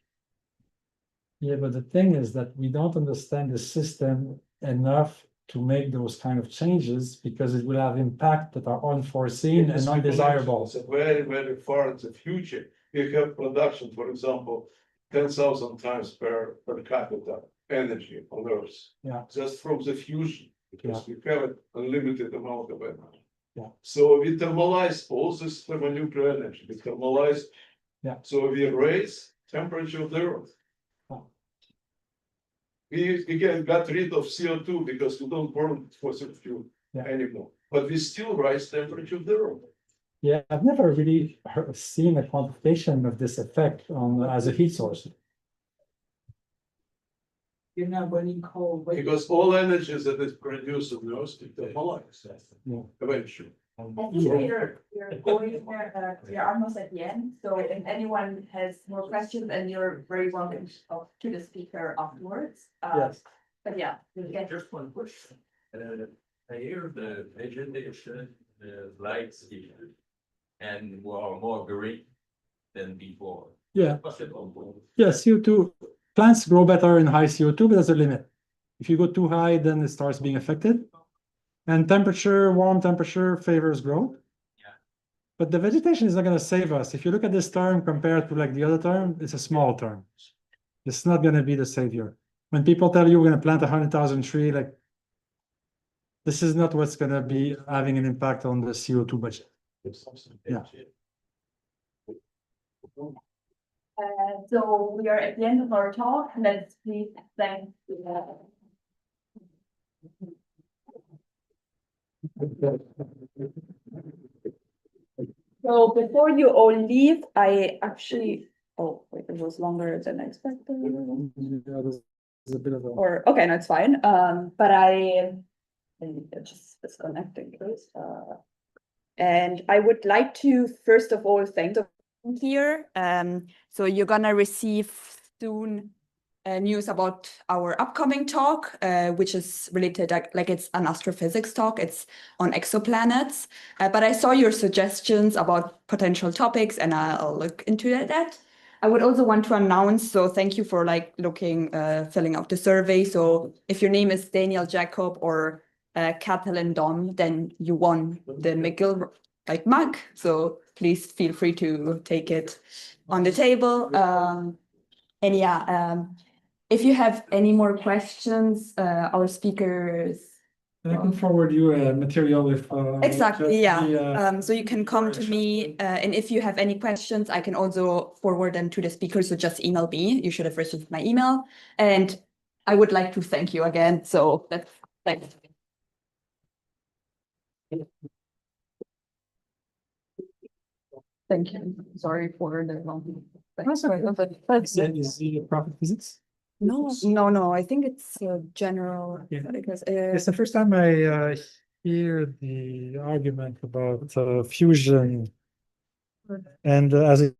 Yeah, but the thing is that we don't understand the system enough to make those kind of changes because it will have impact that are unforeseen and undesirable.
It's a very, very far in the future. You have production, for example, 10,000 times per capita energy on Earth.
Yeah.
Just from the fusion, because we have an unlimited amount of energy.
Yeah.
So we thermalize all this thermonuclear energy, we thermalize.
Yeah.
So we raise temperature of the Earth. We got rid of CO2 because we don't burn fossil fuel anymore, but we still rise temperature of the Earth.
Yeah, I've never really seen a quantification of this effect on as a heat source.
You're now running cold.
Because all energies that is produced in the Earth, it thermalizes eventually.
I think you're going, you're almost at the end, so if anyone has more questions, and you're very welcome to talk to the speaker afterwards.
Yes.
But yeah. you get-
Just one question. I hear the vegetation is light here and more green than before.
Yeah.
Possible.
Yeah, CO2, plants grow better in high CO2, but there's a limit. If you go too high, then it starts being affected. And temperature, warm temperature favors growth.
Yeah.
But the vegetation is not gonna save us. If you look at this term compared to like the other term, it's a small term. It's not gonna be the savior. When people tell you we're gonna plant 100,000 trees, like this is not what's gonna be having an impact on the CO2 budget. Yeah.
So we are at the end of our talk. Let's please thank. So before you all leave, I actually, oh, wait, it was longer than expected.
Yeah, there's a bit of a.
Or, okay, no, it's fine. But I just disconnecting this. And I would like to, first of all, thank the here. So you're gonna receive soon news about our upcoming talk, which is related, like it's an astrophysics talk. It's on exoplanets. But I saw your suggestions about potential topics, and I'll look into that. I would also want to announce, so thank you for like looking, filling out the survey. So if your name is Daniel Jacob or Kathleen Dom, then you won the McGill like mug. So please feel free to take it on the table. And yeah, if you have any more questions, our speakers.
I can forward you material if.
Exactly,
just
yeah. So you can come to me, and if you have any questions, I can also forward them to the speakers. So just email me. You should have received my email. And I would like to thank you again. So that's thanks. Thank you. Sorry for the long.
That's okay. Is the profit physics?
No. I think it's general.
Yeah.
Because,
It's the first time I hear the argument about fusion. And as it